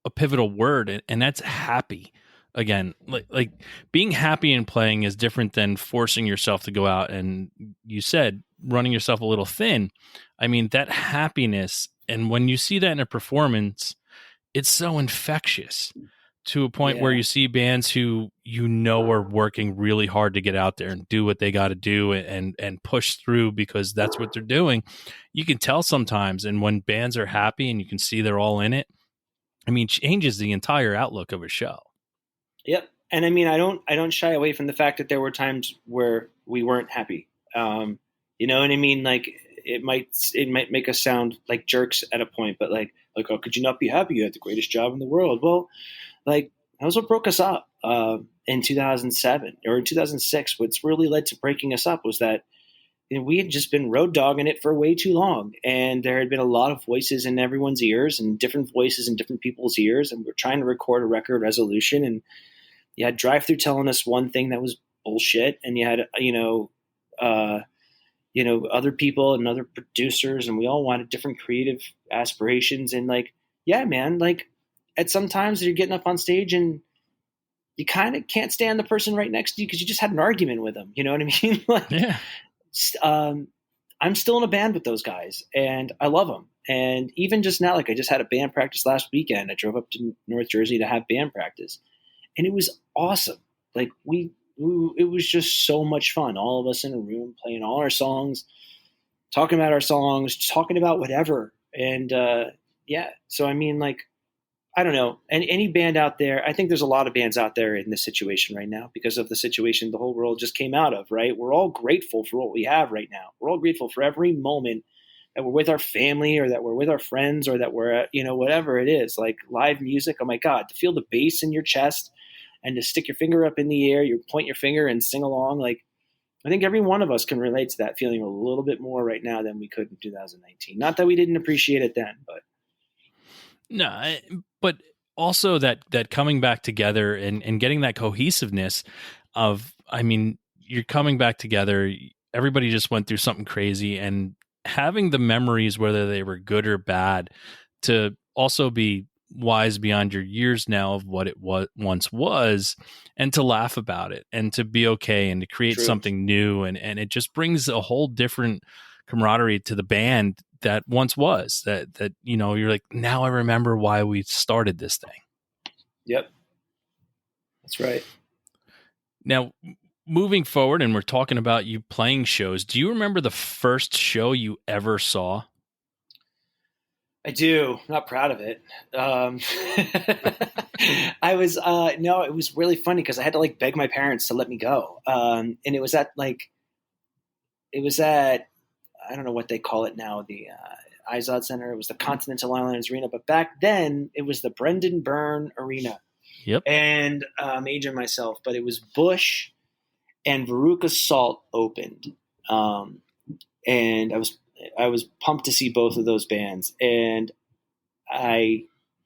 a pivotal word, and that's happy. Again, like being happy and playing is different than forcing yourself to go out and, you said, running yourself a little thin. I mean, that happiness, and when you see that in a performance, it's so infectious to a point where you see bands who are working really hard to get out there and do what they got to do and push through because that's what they're doing. You can tell sometimes, and when bands are happy and you can see they're all in it, I mean, changes the entire outlook of a show. Yep. And I mean, I don't shy away from the fact that there were times where we weren't happy. You know what I mean? Like it might make us sound like jerks at a point, but like, how could you not be happy? You had the greatest job in the world. Well, like that was what broke us up in 2007 or in 2006. What's really led to breaking us up was that we had just been road dogging it for way too long. And there had been a lot of voices in everyone's ears and different voices in different people's ears. And we're trying to record a record resolution. And you had Drive Thru telling us one thing that was bullshit. And you had, other people and other producers, and we all wanted different creative aspirations. And like, yeah, man, like at some times you're getting up on stage and you kind of can't stand the person right next to you because you just had an argument with them. You know what I mean? Like, yeah. I'm still in a band with those guys and I love them. And even just now, like I just had a band practice last weekend. I drove up to North Jersey to have band practice and it was awesome. Like it was just so much fun. All of us in a room playing all our songs, talking about our songs, talking about whatever. And so I mean, like, I don't know. And any band out there, I think there's a lot of bands out there in this situation right now because of the situation the whole world just came out of, right? We're all grateful for what we have right now. We're all grateful for every moment that we're with our family or that we're with our friends or that we're, whatever it is, like live music. Oh my God, to feel the bass in your chest and to stick your finger up in the air, you point your finger and sing along. Like, I think every one of us can relate to that feeling a little bit more right now than we could in 2019. Not that we didn't appreciate it then, but. No, but also that coming back together and getting that cohesiveness of, I mean, you're coming back together. Everybody just went through something crazy, and having the memories, whether they were good or bad, to also be wise beyond your years now of what it once was, and to laugh about it and to be okay and to create something new. And it just brings a whole different camaraderie to the band that once was that you're like, now I remember why we started this thing. Yep. That's right. Now, moving forward, and we're talking about you playing shows. Do you remember the first show you ever saw? I do. Not proud of it. I was no, it was really funny because I had to like beg my parents to let me go. And it was at I don't know what they call it now, the Izod Center. It was the Continental Airlines Arena, but back then it was the Brendan Byrne Arena. Yep. And I'm aging myself, but it was Bush and Veruca Salt opened, and I was pumped to see both of those bands. And I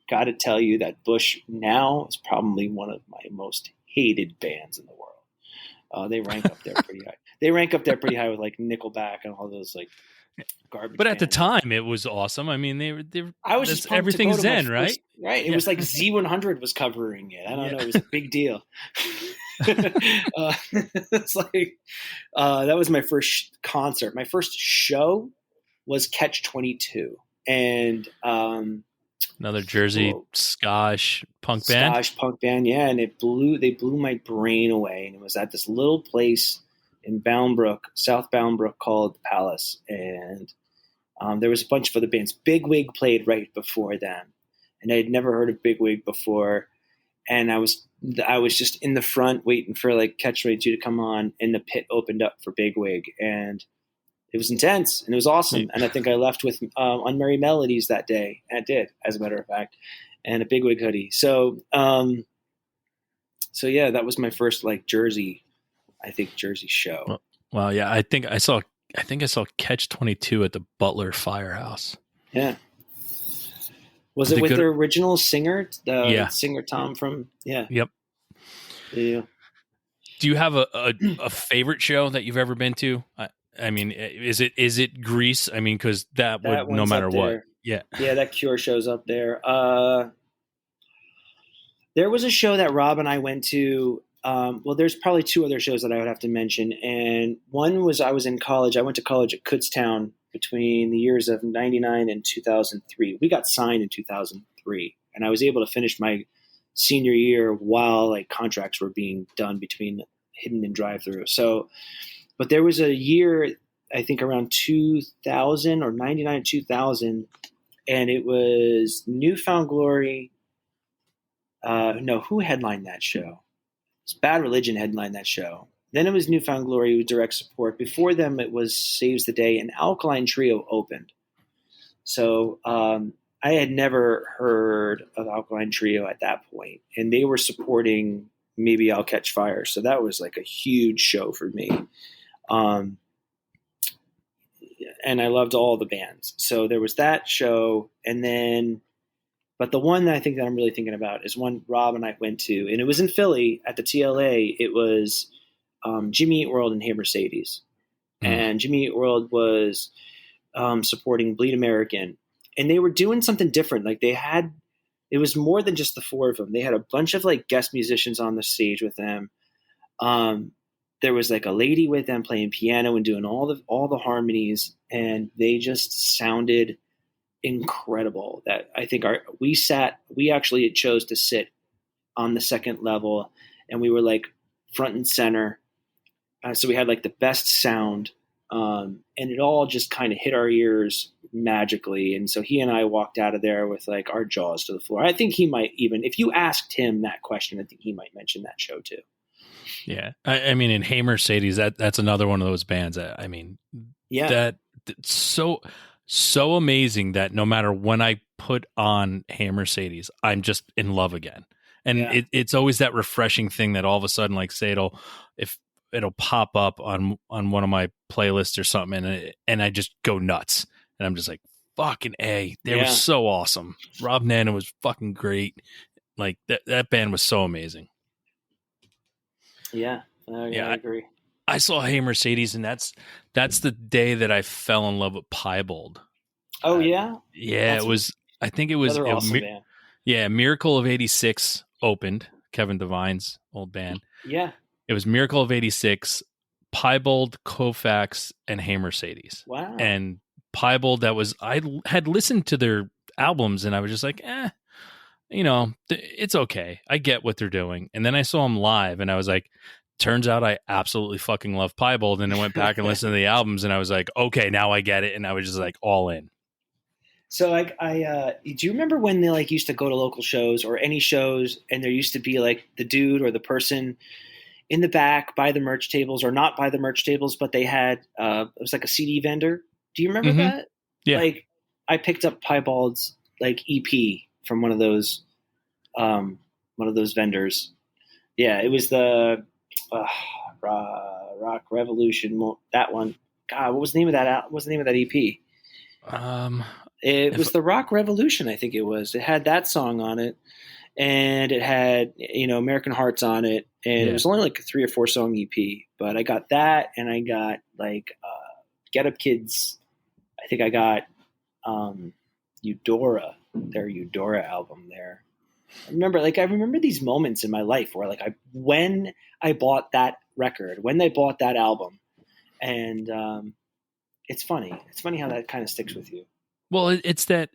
got to tell you that Bush now is probably one of my most hated bands in the world. They rank up there pretty high. They rank up there pretty high with like Nickelback and all those like garbage. But at the bands. time, it was awesome. I mean, I was just pumped everything's to go to Zen, right? Right. It Yeah. was like Z100 was covering it. I don't know. It was a big deal. It's like that was my first concert. My first show was Catch 22, and Another Jersey Scotch punk band. Scotch punk band, yeah, and they blew my brain away. And it was at this little place in Bound Brook, South Bound Brook, called the Palace, and there was a bunch of other bands. Bigwig played right before them, and I had never heard of Bigwig before. And I was just in the front waiting for like Catch 22 to come on, and the pit opened up for Bigwig, and it was intense and it was awesome. And I think I left with Unmerry Melodies that day. And I did, as a matter of fact, and a Bigwig hoodie. So yeah, that was my first like Jersey show. Well, yeah, I think I saw Catch 22 at the Butler Firehouse. Yeah. Was it with their original singer, singer Tom from? Yeah. Yep. Yeah. Do you have a favorite show that you've ever been to? I mean, is it Grease? I mean, because that would no matter what. Yeah. Yeah, that Cure show's up there. There was a show that Rob and I went to. Well, there's probably two other shows that I would have to mention, and one was I was in college. I went to college at Kutztown between the years of 99 and 2003. We got signed in 2003, and I was able to finish my senior year while like contracts were being done between Hidden and Drive-Thru. So, but there was a year, I think around 2000 or 99, 2000, and it was Newfound Glory. No, who headlined that show? It's Bad Religion headlined that show. Then it was Newfound Glory with direct support. Before them, it was Saves the Day, and Alkaline Trio opened. So I had never heard of Alkaline Trio at that point, and they were supporting Maybe I'll Catch Fire. So that was like a huge show for me. And I loved all the bands. So there was that show, and then, but the one that I think that I'm really thinking about is one Rob and I went to, and it was in Philly at the TLA. It was Jimmy Eat World and Hey Mercedes. And Jimmy Eat World was supporting Bleed American, and they were doing something different. Like it was more than just the four of them. They had a bunch of like guest musicians on the stage with them. There was like a lady with them playing piano and doing all the harmonies, and they just sounded incredible. That I think we actually chose to sit on the second level, and we were like front and center. So we had like the best sound, and it all just kind of hit our ears magically. And so he and I walked out of there with like our jaws to the floor. I think he might even, if you asked him that question, I think he might mention that show too. Yeah. I mean, in Hey Mercedes, that's another one of those bands that, I mean, that's so amazing that no matter when I put on Hey Mercedes, I'm just in love again. And it's always that refreshing thing that all of a sudden, like say it'll pop up on one of my playlists or something, and I just go nuts, and I'm just like, fucking A, they were so awesome. Rob Nana was fucking great. Like that band was so amazing. Yeah, I agree. I saw Hey Mercedes, and that's the day that I fell in love with Piebald. Oh yeah, it was. I think it was. Awesome band. Yeah, Miracle of '86 opened. Kevin Devine's old band. Yeah. It was Miracle of '86, Piebald, Koufax, and Hey Mercedes. Wow. And Piebald, I had listened to their albums, and I was just like, it's okay. I get what they're doing. And then I saw them live, and I was like, turns out I absolutely fucking love Piebald, and I went back and listened to the albums, and I was like, okay, now I get it, and I was just like all in. So do you remember when they like used to go to local shows or any shows, and there used to be like the dude or the person in the back by the merch tables, or not by the merch tables, but they had it was like a CD vendor. Do you remember that? Yeah. Like I picked up Piebald's like EP from one of those vendors. Yeah, it was the Rock Revolution. That one. God, what was the name of that? What was the name of that EP? It was the Rock Revolution, I think it was. It had that song on it, and it had American Hearts on it, and it was only like a 3 or 4 song EP. But I got that, and I got like Get Up Kids. I think I got Eudora, their Eudora album there. I remember these moments in my life where like when I bought that record, when they bought that album, and it's funny. It's funny how that kind of sticks with you. Well, it's that.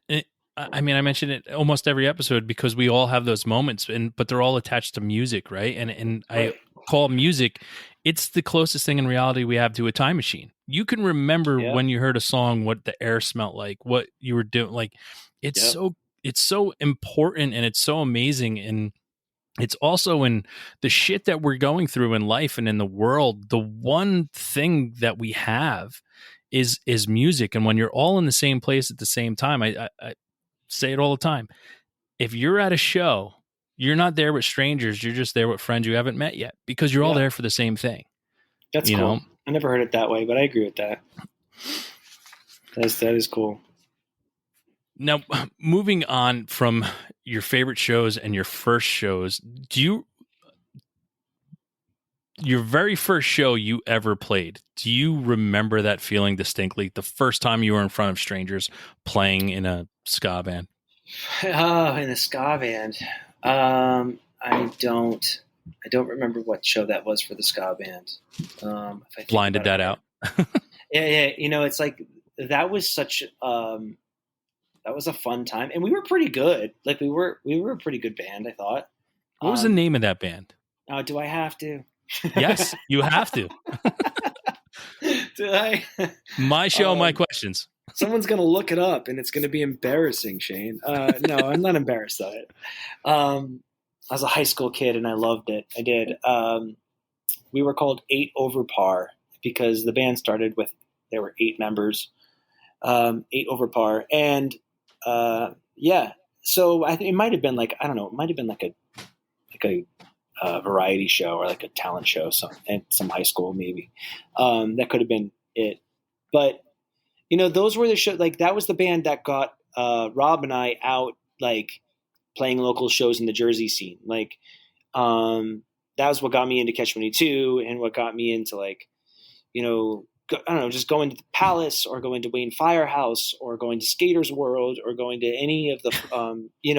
I mean, I mention it almost every episode because we all have those moments, but they're all attached to music, right? And I call music. It's the closest thing in reality we have to a time machine. You can remember when you heard a song, what the air smelled like, what you were doing. Like, it's so important, and it's so amazing, and it's also in the shit that we're going through in life and in the world. The one thing that we have is music, and when you're all in the same place at the same time, I say it all the time. If you're at a show, you're not there with strangers. You're just there with friends you haven't met yet because you're all there for the same thing. That's cool. I never heard it that way, but I agree with that. That is cool. Now, moving on from your favorite shows and your first shows, your very first show you ever played, do you remember that feeling distinctly? The first time you were in front of strangers playing in a ska band? Oh, in a ska band. I don't remember what show that was for the ska band. Blinded that out. Yeah. It's like that was such that was a fun time, and we were pretty good. Like we were a pretty good band, I thought. What was the name of that band? Oh, do I have to? Yes, you have to. Do I? My show, my questions. Someone's going to look it up, and it's going to be embarrassing, Shane. No, I'm not embarrassed of it. I was a high school kid, and I loved it. I did. We were called 8 Over Par because the band started with, there were 8 members, 8 Over Par. And so it might have been like, I don't know, it might have been like a variety show or like a talent show at some high school maybe. That could have been it. But, those were the shows, like that was the band that got Rob and I out like playing local shows in the Jersey scene. Like that was what got me into Catch-22 and what got me into like, I don't know, just going to the Palace or going to Wayne Firehouse or going to Skaters World or going to any of the,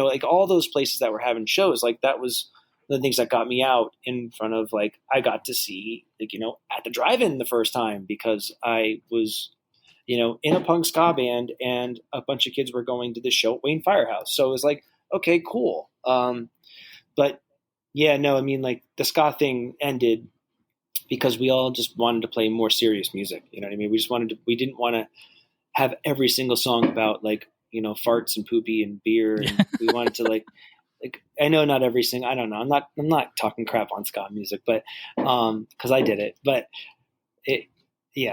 like all those places that were having shows. Like that was the things that got me out in front of like, I got to see like, at the drive-in the first time because I was, in a punk ska band and a bunch of kids were going to the show at Wayne Firehouse. So it was like, okay, cool. But yeah, no, I mean like the ska thing ended because we all just wanted to play more serious music. You know what I mean? We didn't want to have every single song about like, farts and poopy and beer. And we wanted to like, I know not every single, I don't know. I'm not talking crap on ska music, but, cause I did it, but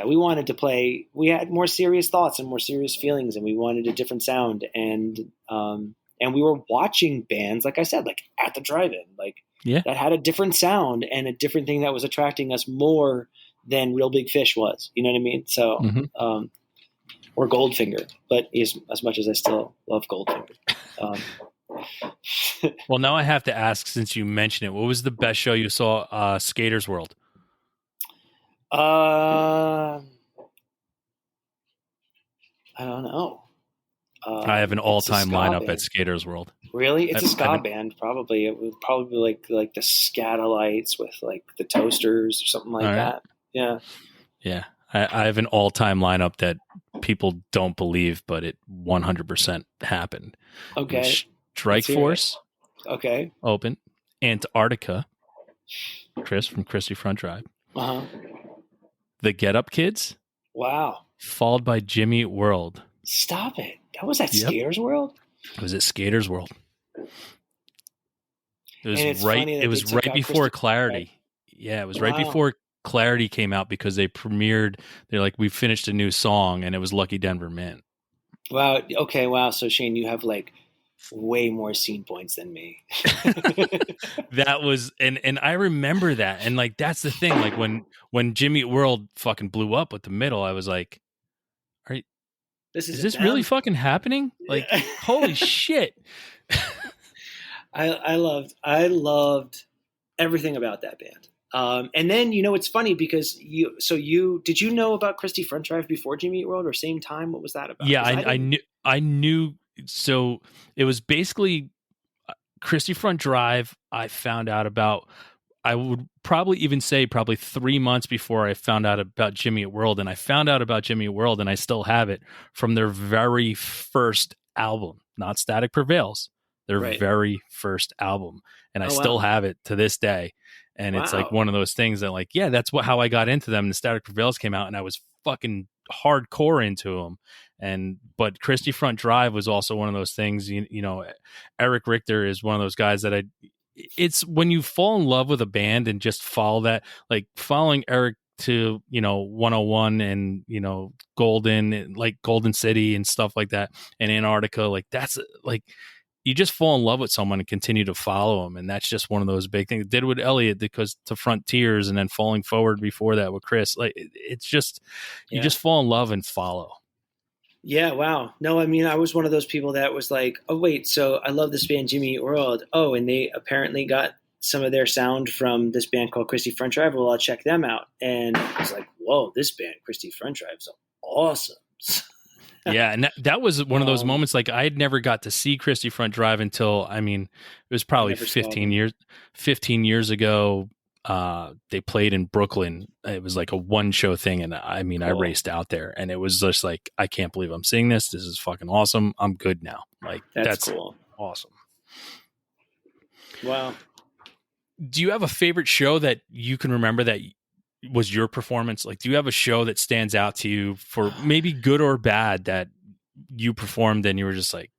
we wanted to play, we had more serious thoughts and more serious feelings and we wanted a different sound. And we were watching bands, like I said, like at the drive-in, like that had a different sound and a different thing that was attracting us more than Real Big Fish was. You know what I mean? So, or Goldfinger, but as much as I still love Goldfinger. Well, now I have to ask, since you mentioned it, what was the best show you saw? Skaters World. I don't know. I have an all-time lineup at Skaters World. Really? It's a ska band, probably. It would probably be like the Scatolites with like the Toasters or something like that. Yeah. Yeah. I have an all-time lineup that people don't believe, but it 100% happened. Okay. Strike Force. Okay. Open. Antarctica. Chris from Christie Front Drive. Uh-huh. The Get Up Kids, Wow. followed by Jimmy Eat World. Stop it. That was at Yep. Skaters World? It was at Skaters World. It was And it's funny that It was they took right out before Christy- Clarity. Yeah, it was right Wow. before Clarity came out because they premiered. They're like, we finished a new song, and it was Lucky Denver Mint. Wow. Okay. Wow. So Shane, you have like way more scene points than me. That was, and I remember that, and like that's the thing. Like when Jimmy Eat World fucking blew up with the middle, I was like, is this really fucking happening? Like, holy shit. I loved everything about that band. And then, it's funny because did you know about Christie Front Drive before Jimmy Eat World or same time? What was that about? Yeah, I knew. So it was basically Christie Front Drive. I found out about, I would probably even say probably 3 months before I found out about Jimmy Eat World. And I found out about Jimmy Eat World, and I still have it from their very first album, not Static Prevails, their very first album. And I still have it to this day. And it's like one of those things that like, yeah, that's how I got into them. The Static Prevails came out and I was fucking hardcore into them. But Christie Front Drive was also one of those things, Eric Richter is one of those guys that it's when you fall in love with a band and just follow that, like following Eric to, 101 and, Golden City and stuff like that. And Antarctica, like that's like, you just fall in love with someone and continue to follow them. And that's just one of those big things. Did with Elliot because to Frontiers and then Falling Forward before that with Chris. Like it's just, you just fall in love and follow. Yeah. Wow. No, I mean, I was one of those people that was like, oh wait, so I love this band Jimmy Eat World. Oh, and they apparently got some of their sound from this band called Christie Front Drive. Well, I'll check them out. And I was like, whoa, this band Christie Front Drive is awesome. Yeah, and that was one of those moments. Like I had never got to see Christie Front Drive until, I mean, it was probably 15 years ago. They played in Brooklyn. It was like a one show thing, and I mean, cool. I raced out there, and it was just like, I can't believe I'm seeing this. This is fucking awesome. I'm good now. Like that's cool. Awesome. Wow. Do you have a favorite show that you can remember that was your performance? Like, do you have a show that stands out to you for maybe good or bad that you performed and you were just like,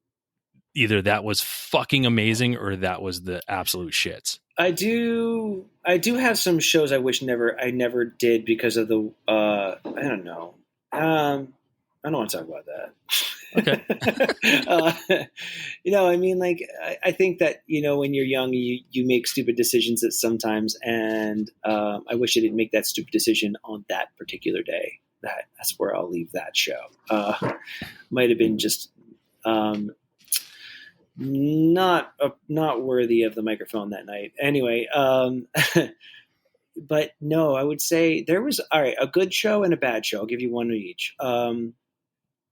either that was fucking amazing or that was the absolute shits? I do have some shows I wish I never did because of the I don't know. I don't want to talk about that. Okay. I mean, like, I think that, when you're young, you make stupid decisions at sometimes. And I wish I didn't make that stupid decision on that particular day. That's where I'll leave that show. Might have been just not worthy of the microphone that night. Anyway, but no, I would say there was, all right, a good show and a bad show. I'll give you one of each.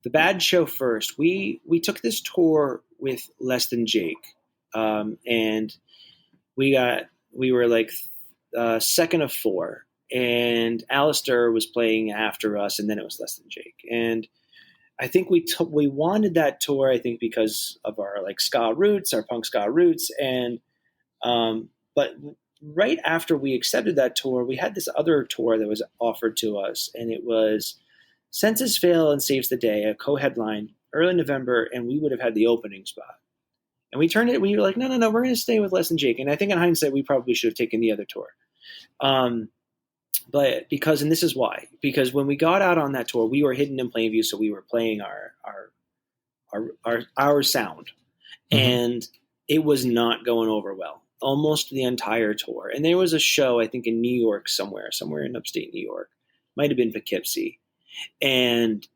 The bad show first. We took this tour with Less Than Jake, and we were like second of four, and Alistair was playing after us, and then it was Less Than Jake. And I think we wanted that tour, I think, because of our like ska roots, our punk ska roots, and but right after we accepted that tour, we had this other tour that was offered to us, and it was Senses Fail and Saves the Day, a co-headline, early November, and we would have had the opening spot. And we turned it, we were like, no, we're going to stay with Less Than Jake. And I think in hindsight, we probably should have taken the other tour. But and this is why, because when we got out on that tour, we were hidden in plain view, so we were playing our sound. Mm-hmm. And it was not going over well, almost the entire tour. And there was a show, I think in New York somewhere in upstate New York, might have been Poughkeepsie. And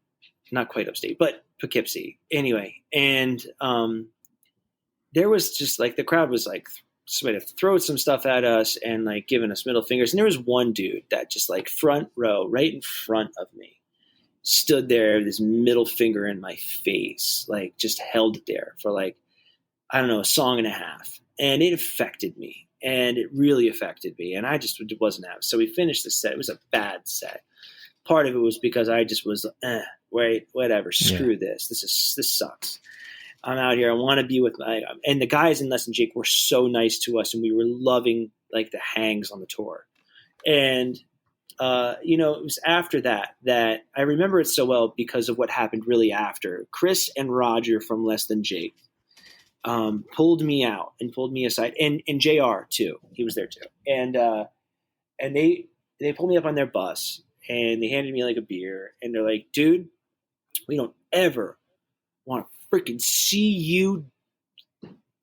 not quite upstate, but Poughkeepsie. Anyway, and there was just like the crowd was like somebody throwing some stuff at us and like giving us middle fingers. And there was one dude that just like front row, right in front of me, stood there with his middle finger in my face, like just held it there for like, I don't know, a song and a half. And it affected me, and it really affected me. And I just wasn't happy. So we finished the set. It was a bad set. Part of it was because I just was, wait, whatever, screw this. This sucks. I'm out here. I want to be with and the guys in Less Than Jake were so nice to us, and we were loving like the hangs on the tour. And it was after that I remember it so well because of what happened really after. Chris and Roger from Less Than Jake pulled me out and pulled me aside, and JR too. He was there too, and they pulled me up on their bus and they handed me like a beer, and they're like, "Dude, we don't ever want to freaking see you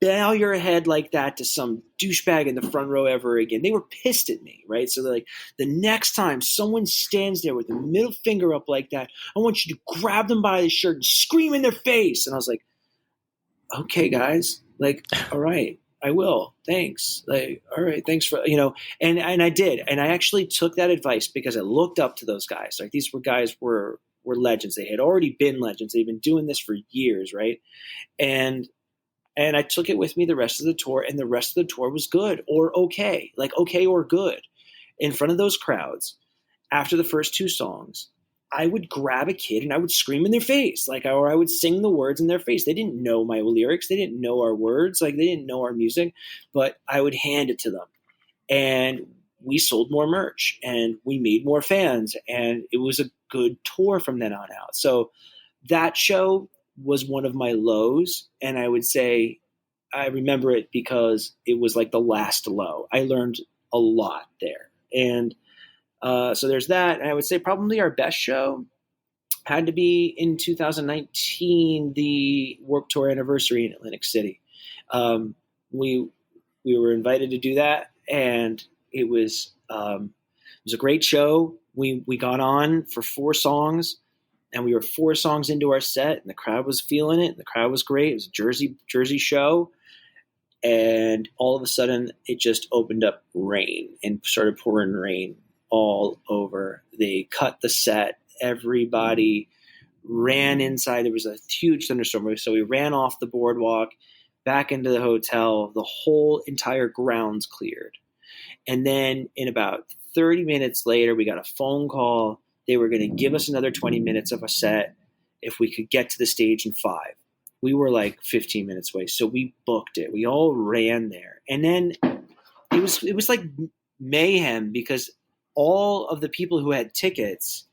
bow your head like that to some douchebag in the front row ever again." They were pissed at me, right? So they're like, the next time someone stands there with the middle finger up like that, I want you to grab them by the shirt and scream in their face. And I was like, okay, guys, like, all right, I will. Thanks. Like, all right, thanks for, and I did. And I actually took that advice because I looked up to those guys. Like, these guys were legends. They had already been legends. They've been doing this for years, right? And I took it with me the rest of the tour, and the rest of the tour was good or okay, like okay or good. In front of those crowds, after the first two songs, I would grab a kid and I would scream in their face, or I would sing the words in their face. They didn't know my lyrics. They didn't know our words. Like, they didn't know our music, but I would hand it to them. And we sold more merch and we made more fans, and it was a good tour from then on out. So that show was one of my lows, and I would say I remember it because it was like the last low. I learned a lot there, and so there's that. And I would say probably our best show had to be in 2019, the Warped Tour anniversary in Atlantic City. We were invited to do that, and it was a great show. We got on for 4 songs. And we were 4 songs into our set, and the crowd was feeling it. And the crowd was great. It was a Jersey show. And all of a sudden, it just opened up rain and started pouring rain all over. They cut the set. Everybody ran inside. There was a huge thunderstorm. So we ran off the boardwalk back into the hotel. The whole entire grounds cleared. And then in about 30 minutes later, we got a phone call. They were going to give us another 20 minutes of a set if we could get to the stage in 5. We were like 15 minutes away, so we booked it. We all ran there, and then it was like mayhem because all of the people who had tickets,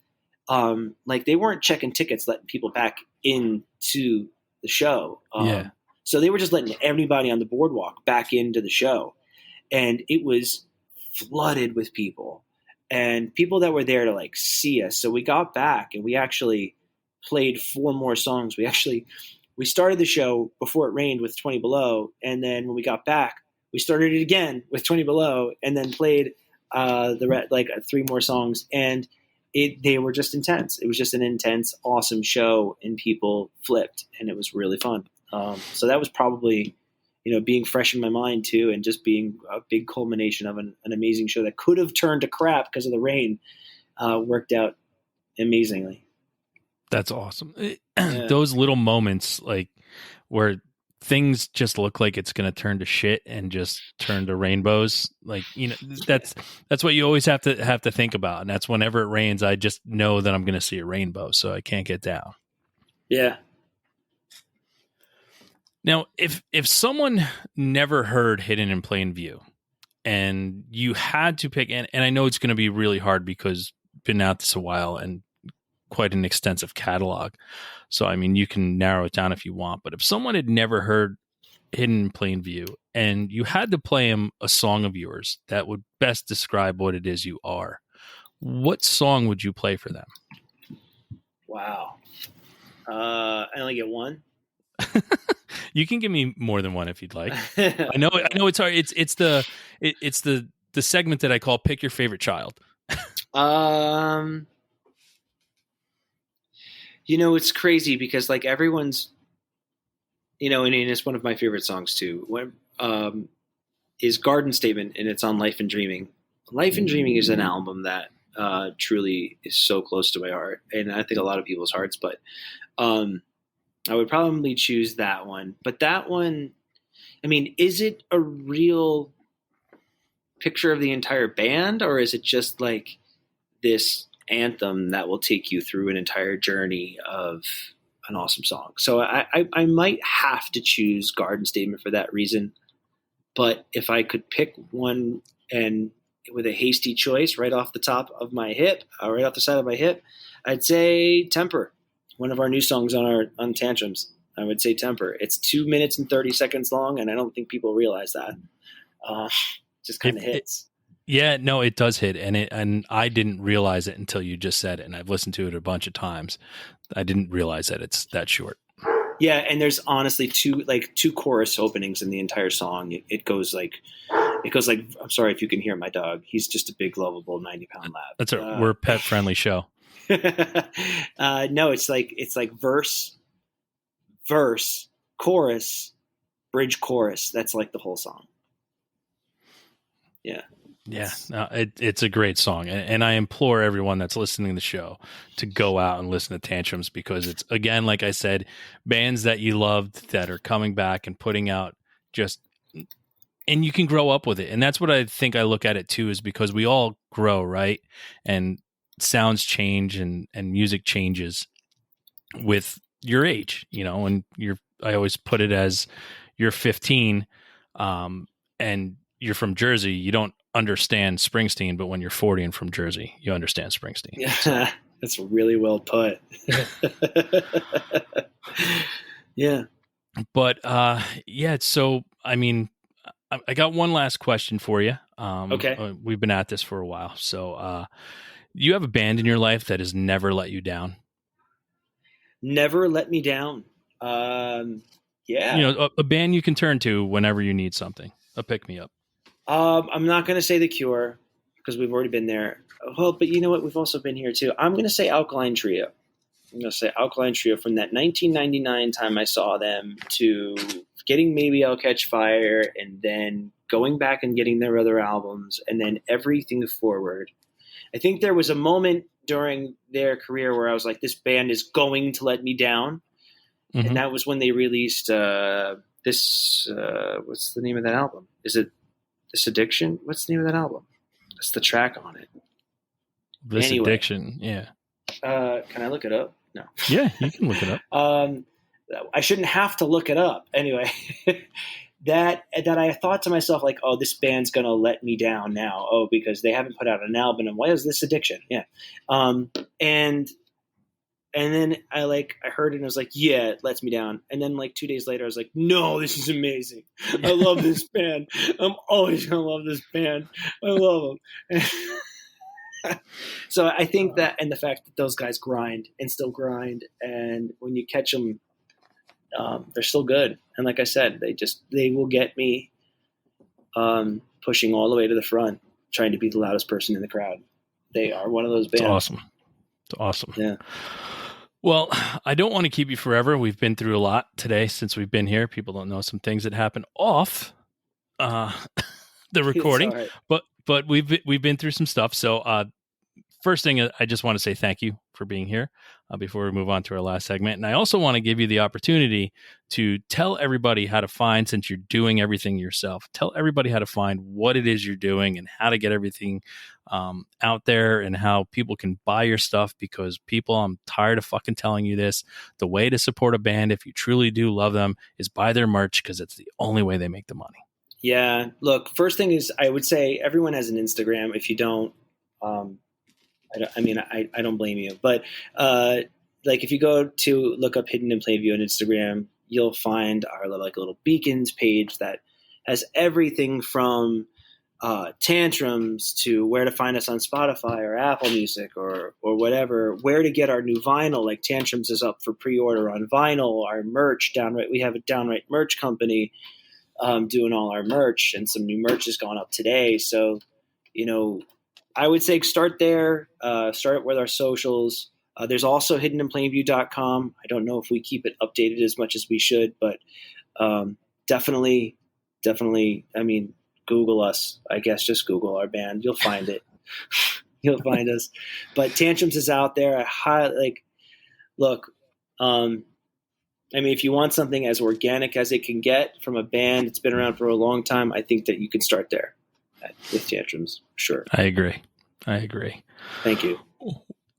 they weren't checking tickets, letting people back into the show. So they were just letting everybody on the boardwalk back into the show, and it was flooded with people. And people that were there to see us. So we got back and we actually played 4 more songs. We started the show before it rained with 20 Below. And then when we got back, we started it again with 20 Below and then played 3 more songs. And they were just intense. It was just an intense, awesome show, and people flipped, and it was really fun. So that was probably, being fresh in my mind too, and just being a big culmination of an amazing show that could have turned to crap because of the rain, worked out amazingly. That's awesome. Yeah. Those little moments, where things just look like it's going to turn to shit and just turn to rainbows. That's what you always have to think about. And that's whenever it rains, I just know that I'm going to see a rainbow, so I can't get down. Yeah. Now, if someone never heard Hidden in Plain View and you had to pick, and I know it's going to be really hard because been out this a while and quite an extensive catalog. So, I mean, you can narrow it down if you want, but if someone had never heard Hidden in Plain View and you had to play them a song of yours that would best describe what it is you are, what song would you play for them? Wow. I only get one. You can give me more than one if you'd like. I know it's hard. It's the segment that I call Pick Your Favorite Child. It's crazy because everyone's, and it's one of my favorite songs too. Is Garden Statement, and it's on Life and Dreaming. Life and Dreaming is an album that truly is so close to my heart, and I think a lot of people's hearts. But I would probably choose that one. But that one, I mean, is it a real picture of the entire band, or is it just this anthem that will take you through an entire journey of an awesome song? So I might have to choose Garden Statement for that reason. But if I could pick one And with a hasty choice right off the top of my hip, right off the side of my hip, I'd say Temper, one of our new songs on Tantrums. I would say Temper. It's 2 minutes and 30 seconds long, and I don't think people realize that. Just kind of hits. Yeah, no, it does hit, and I didn't realize it until you just said it, and I've listened to it a bunch of times. I didn't realize that it's that short. Yeah, and there's honestly two chorus openings in the entire song. It goes like I'm sorry if you can hear my dog. He's just a big, lovable 90-pound lab. That's we're a pet friendly show. No, it's like verse, chorus, bridge, chorus. That's like the whole song. Yeah. Yeah, no, it's a great song, and I implore everyone that's listening to the show to go out and listen to Tantrums, because it's, again, like I said, bands that you loved that are coming back and putting out and you can grow up with it. And that's what I think I look at it too, is because we all grow, right? And sounds change and music changes with your age, and I always put it as you're 15, and you're from Jersey, you don't understand Springsteen, but when you're 40 and from Jersey, you understand Springsteen. Yeah, that's really well put. Yeah. But yeah, so I mean, I got one last question for you. Okay. We've been at this for a while. So you have a band in your life that has never let you down? Never let me down. Yeah. A band you can turn to whenever you need something, a pick-me-up. I'm not going to say The Cure, because we've already been there. Well, but you know what? We've also been here too. I'm going to say Alkaline Trio. I'm going to say Alkaline Trio, from that 1999 time I saw them to getting Maybe I'll Catch Fire, and then going back and getting their other albums, and then everything forward. I think there was a moment during their career where I was like, this band is going to let me down. Mm-hmm. And that was when they released what's the name of that album? Is it This Addiction? What's the name of that album? That's the track on it. This Addiction, yeah. Can I look it up? No. Yeah, you can look it up. I shouldn't have to look it up. Anyway, that I thought to myself, like, oh, this band's going to let me down now. Oh, because they haven't put out an album. And why is This Addiction? Yeah. And then I heard it and I was like, yeah, it lets me down. And then 2 days later, I was like, no, this is amazing. I love this band. I'm always going to love this band. I love them. So I think that, and the fact that those guys grind and still grind, and when you catch them, they're still good. And like I said, they will get me pushing all the way to the front, trying to be the loudest person in the crowd. They are one of those bands. It's awesome. Yeah. Well, I don't want to keep you forever. We've been through a lot today since we've been here. People don't know some things that happen off the recording, right. but we've been through some stuff. So first thing, I just want to say thank you for being here before we move on to our last segment. And I also want to give you the opportunity to tell everybody how to find, since you're doing everything yourself, tell everybody how to find what it is you're doing and how to get everything out there, and how people can buy your stuff. Because people, I'm tired of fucking telling you this, the way to support a band, if you truly do love them, is buy their merch, because it's the only way they make the money. Yeah. Look, first thing is, I would say everyone has an Instagram. If you don't, I don't blame you, but if you go to look up Hidden in Plain View on Instagram, you'll find our little beacons page that has everything from Tantrums to where to find us on Spotify or Apple Music or whatever, where to get our new vinyl. Like Tantrums is up for pre-order on vinyl. Our merch, we have a Downright merch company doing all our merch, and some new merch has gone up today. So, I would say start there, start with our socials. There's also hiddeninplainview.com. I don't know if we keep it updated as much as we should, but definitely, Google us. I guess just Google our band. You'll find it. You'll find us. But Tantrums is out there. Look, if you want something as organic as it can get from a band that's been around for a long time, I think that you can start there with Tantrums. Sure. I agree. Thank you.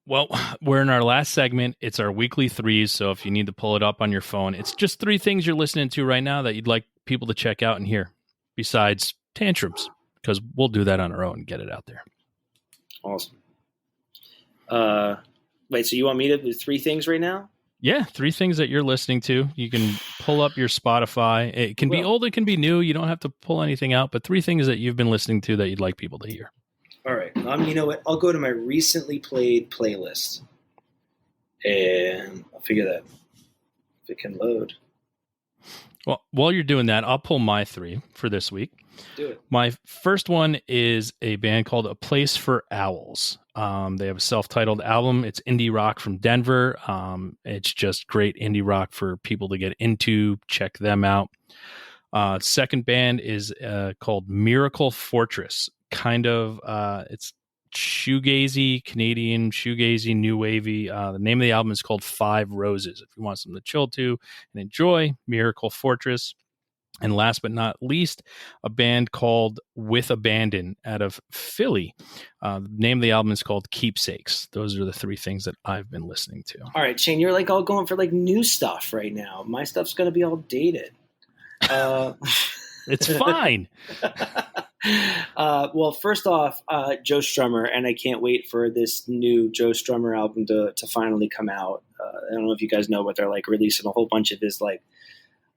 Well, we're in our last segment. It's our weekly threes. So if you need to pull it up on your phone, it's just 3 things you're listening to right now that you'd like people to check out and hear besides Tantrums. because we'll do that on our own and get it out there. Awesome. Wait, so you want me to do 3 things right now? Yeah, 3 things that you're listening to. You can pull up your Spotify. It can be old, it can be new. You don't have to pull anything out, but 3 things that you've been listening to that you'd like people to hear. All right. You know what? I'll go to my recently played playlist, and I'll figure that if it can load. Well, while you're doing that, I'll pull my 3 for this week. Do it. My first one is a band called A Place for Owls. They have a self-titled album. It's indie rock from Denver. It's just great indie rock for people to get into. Check them out. Second band is called Miracle Fortress. It's shoegazy, Canadian shoegazy, new wavy. The name of the album is called 5 Roses. If you want something to chill to and enjoy, Miracle Fortress. And last but not least, a band called With Abandon out of Philly. The name of the album is called Keepsakes. Those are the 3 things that I've been listening to. All right, Shane, you're like all going for like new stuff right now. My stuff's going to be all dated. It's fine. Well, first off, Joe Strummer, and I can't wait for this new Joe Strummer album to finally come out. I don't know if you guys know, but they're like releasing a whole bunch of his like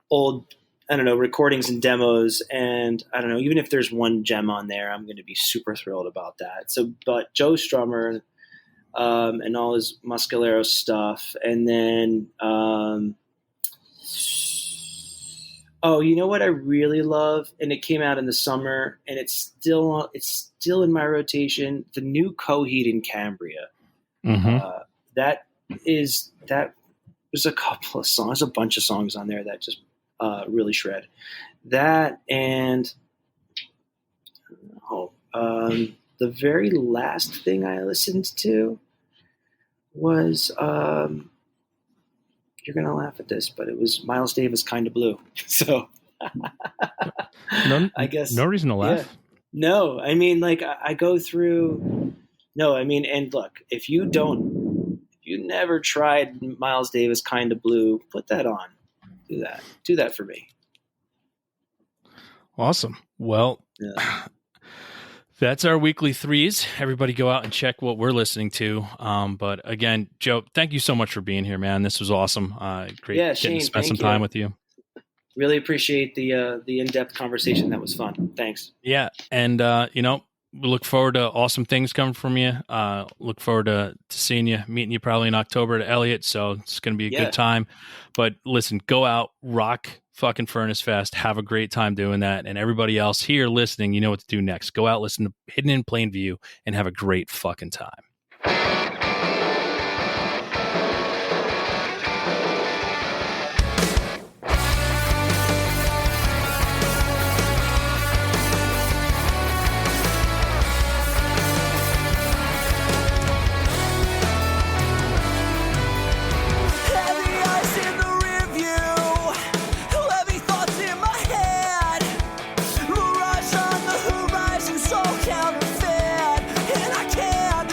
old, I don't know, recordings and demos. And I don't know, even if there's one gem on there, I'm going to be super thrilled about that. So, but Joe Strummer, and all his Musculero stuff. And then, oh, you know what I really love? And it came out in the summer, and it's still in my rotation. The new Coheed in Cambria. Mm-hmm. There's a couple of songs, a bunch of songs on there that just really shred. That and the very last thing I listened to was you're going to laugh at this, but it was Miles Davis, Kinda Blue. So I guess no reason to laugh. Yeah. No, I mean, like I go through, no, I mean, and look, if you never tried Miles Davis, Kinda Blue, put that on. Do that for me. Awesome. Well, yeah. That's our weekly 3s. Everybody go out and check what we're listening to. But again, Joe, thank you so much for being here, man. This was awesome. Great getting Shane, to spend some time with you. Really appreciate the in-depth conversation. That was fun. Thanks. Yeah. And, we look forward to awesome things coming from you. Look forward to seeing you, meeting you probably in October at Elliott. So it's going to be a good time. But listen, go out, rock fucking Furnace Fest. Have a great time doing that. And everybody else here listening, you know what to do next. Go out, listen to Hidden in Plain View, and have a great fucking time. Mirage on the horizon, so counterfeit, and I can't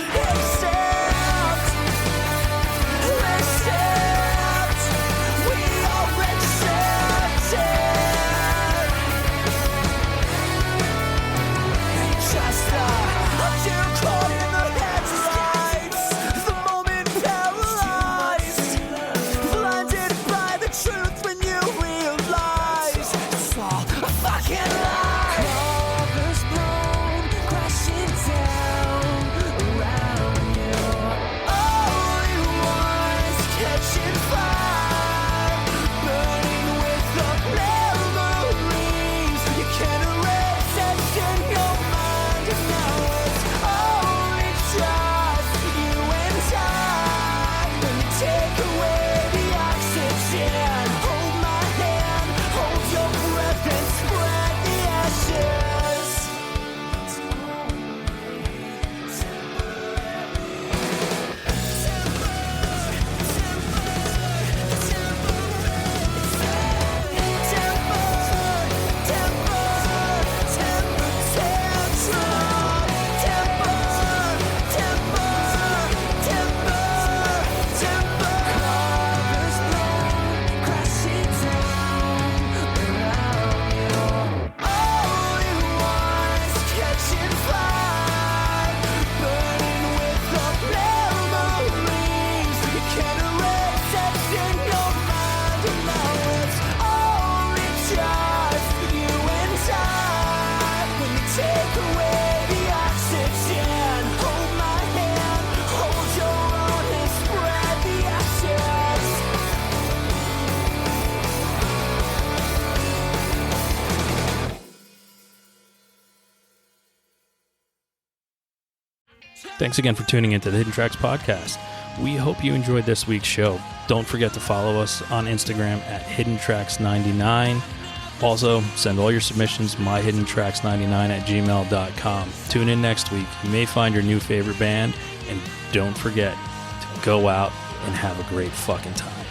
Thanks again for tuning into the Hidden Tracks podcast. We hope you enjoyed this week's show. Don't forget to follow us on Instagram at HiddenTracks99. Also, send all your submissions myhiddentracks99@gmail.com. Tune in next week. You may find your new favorite band, and don't forget to go out and have a great fucking time.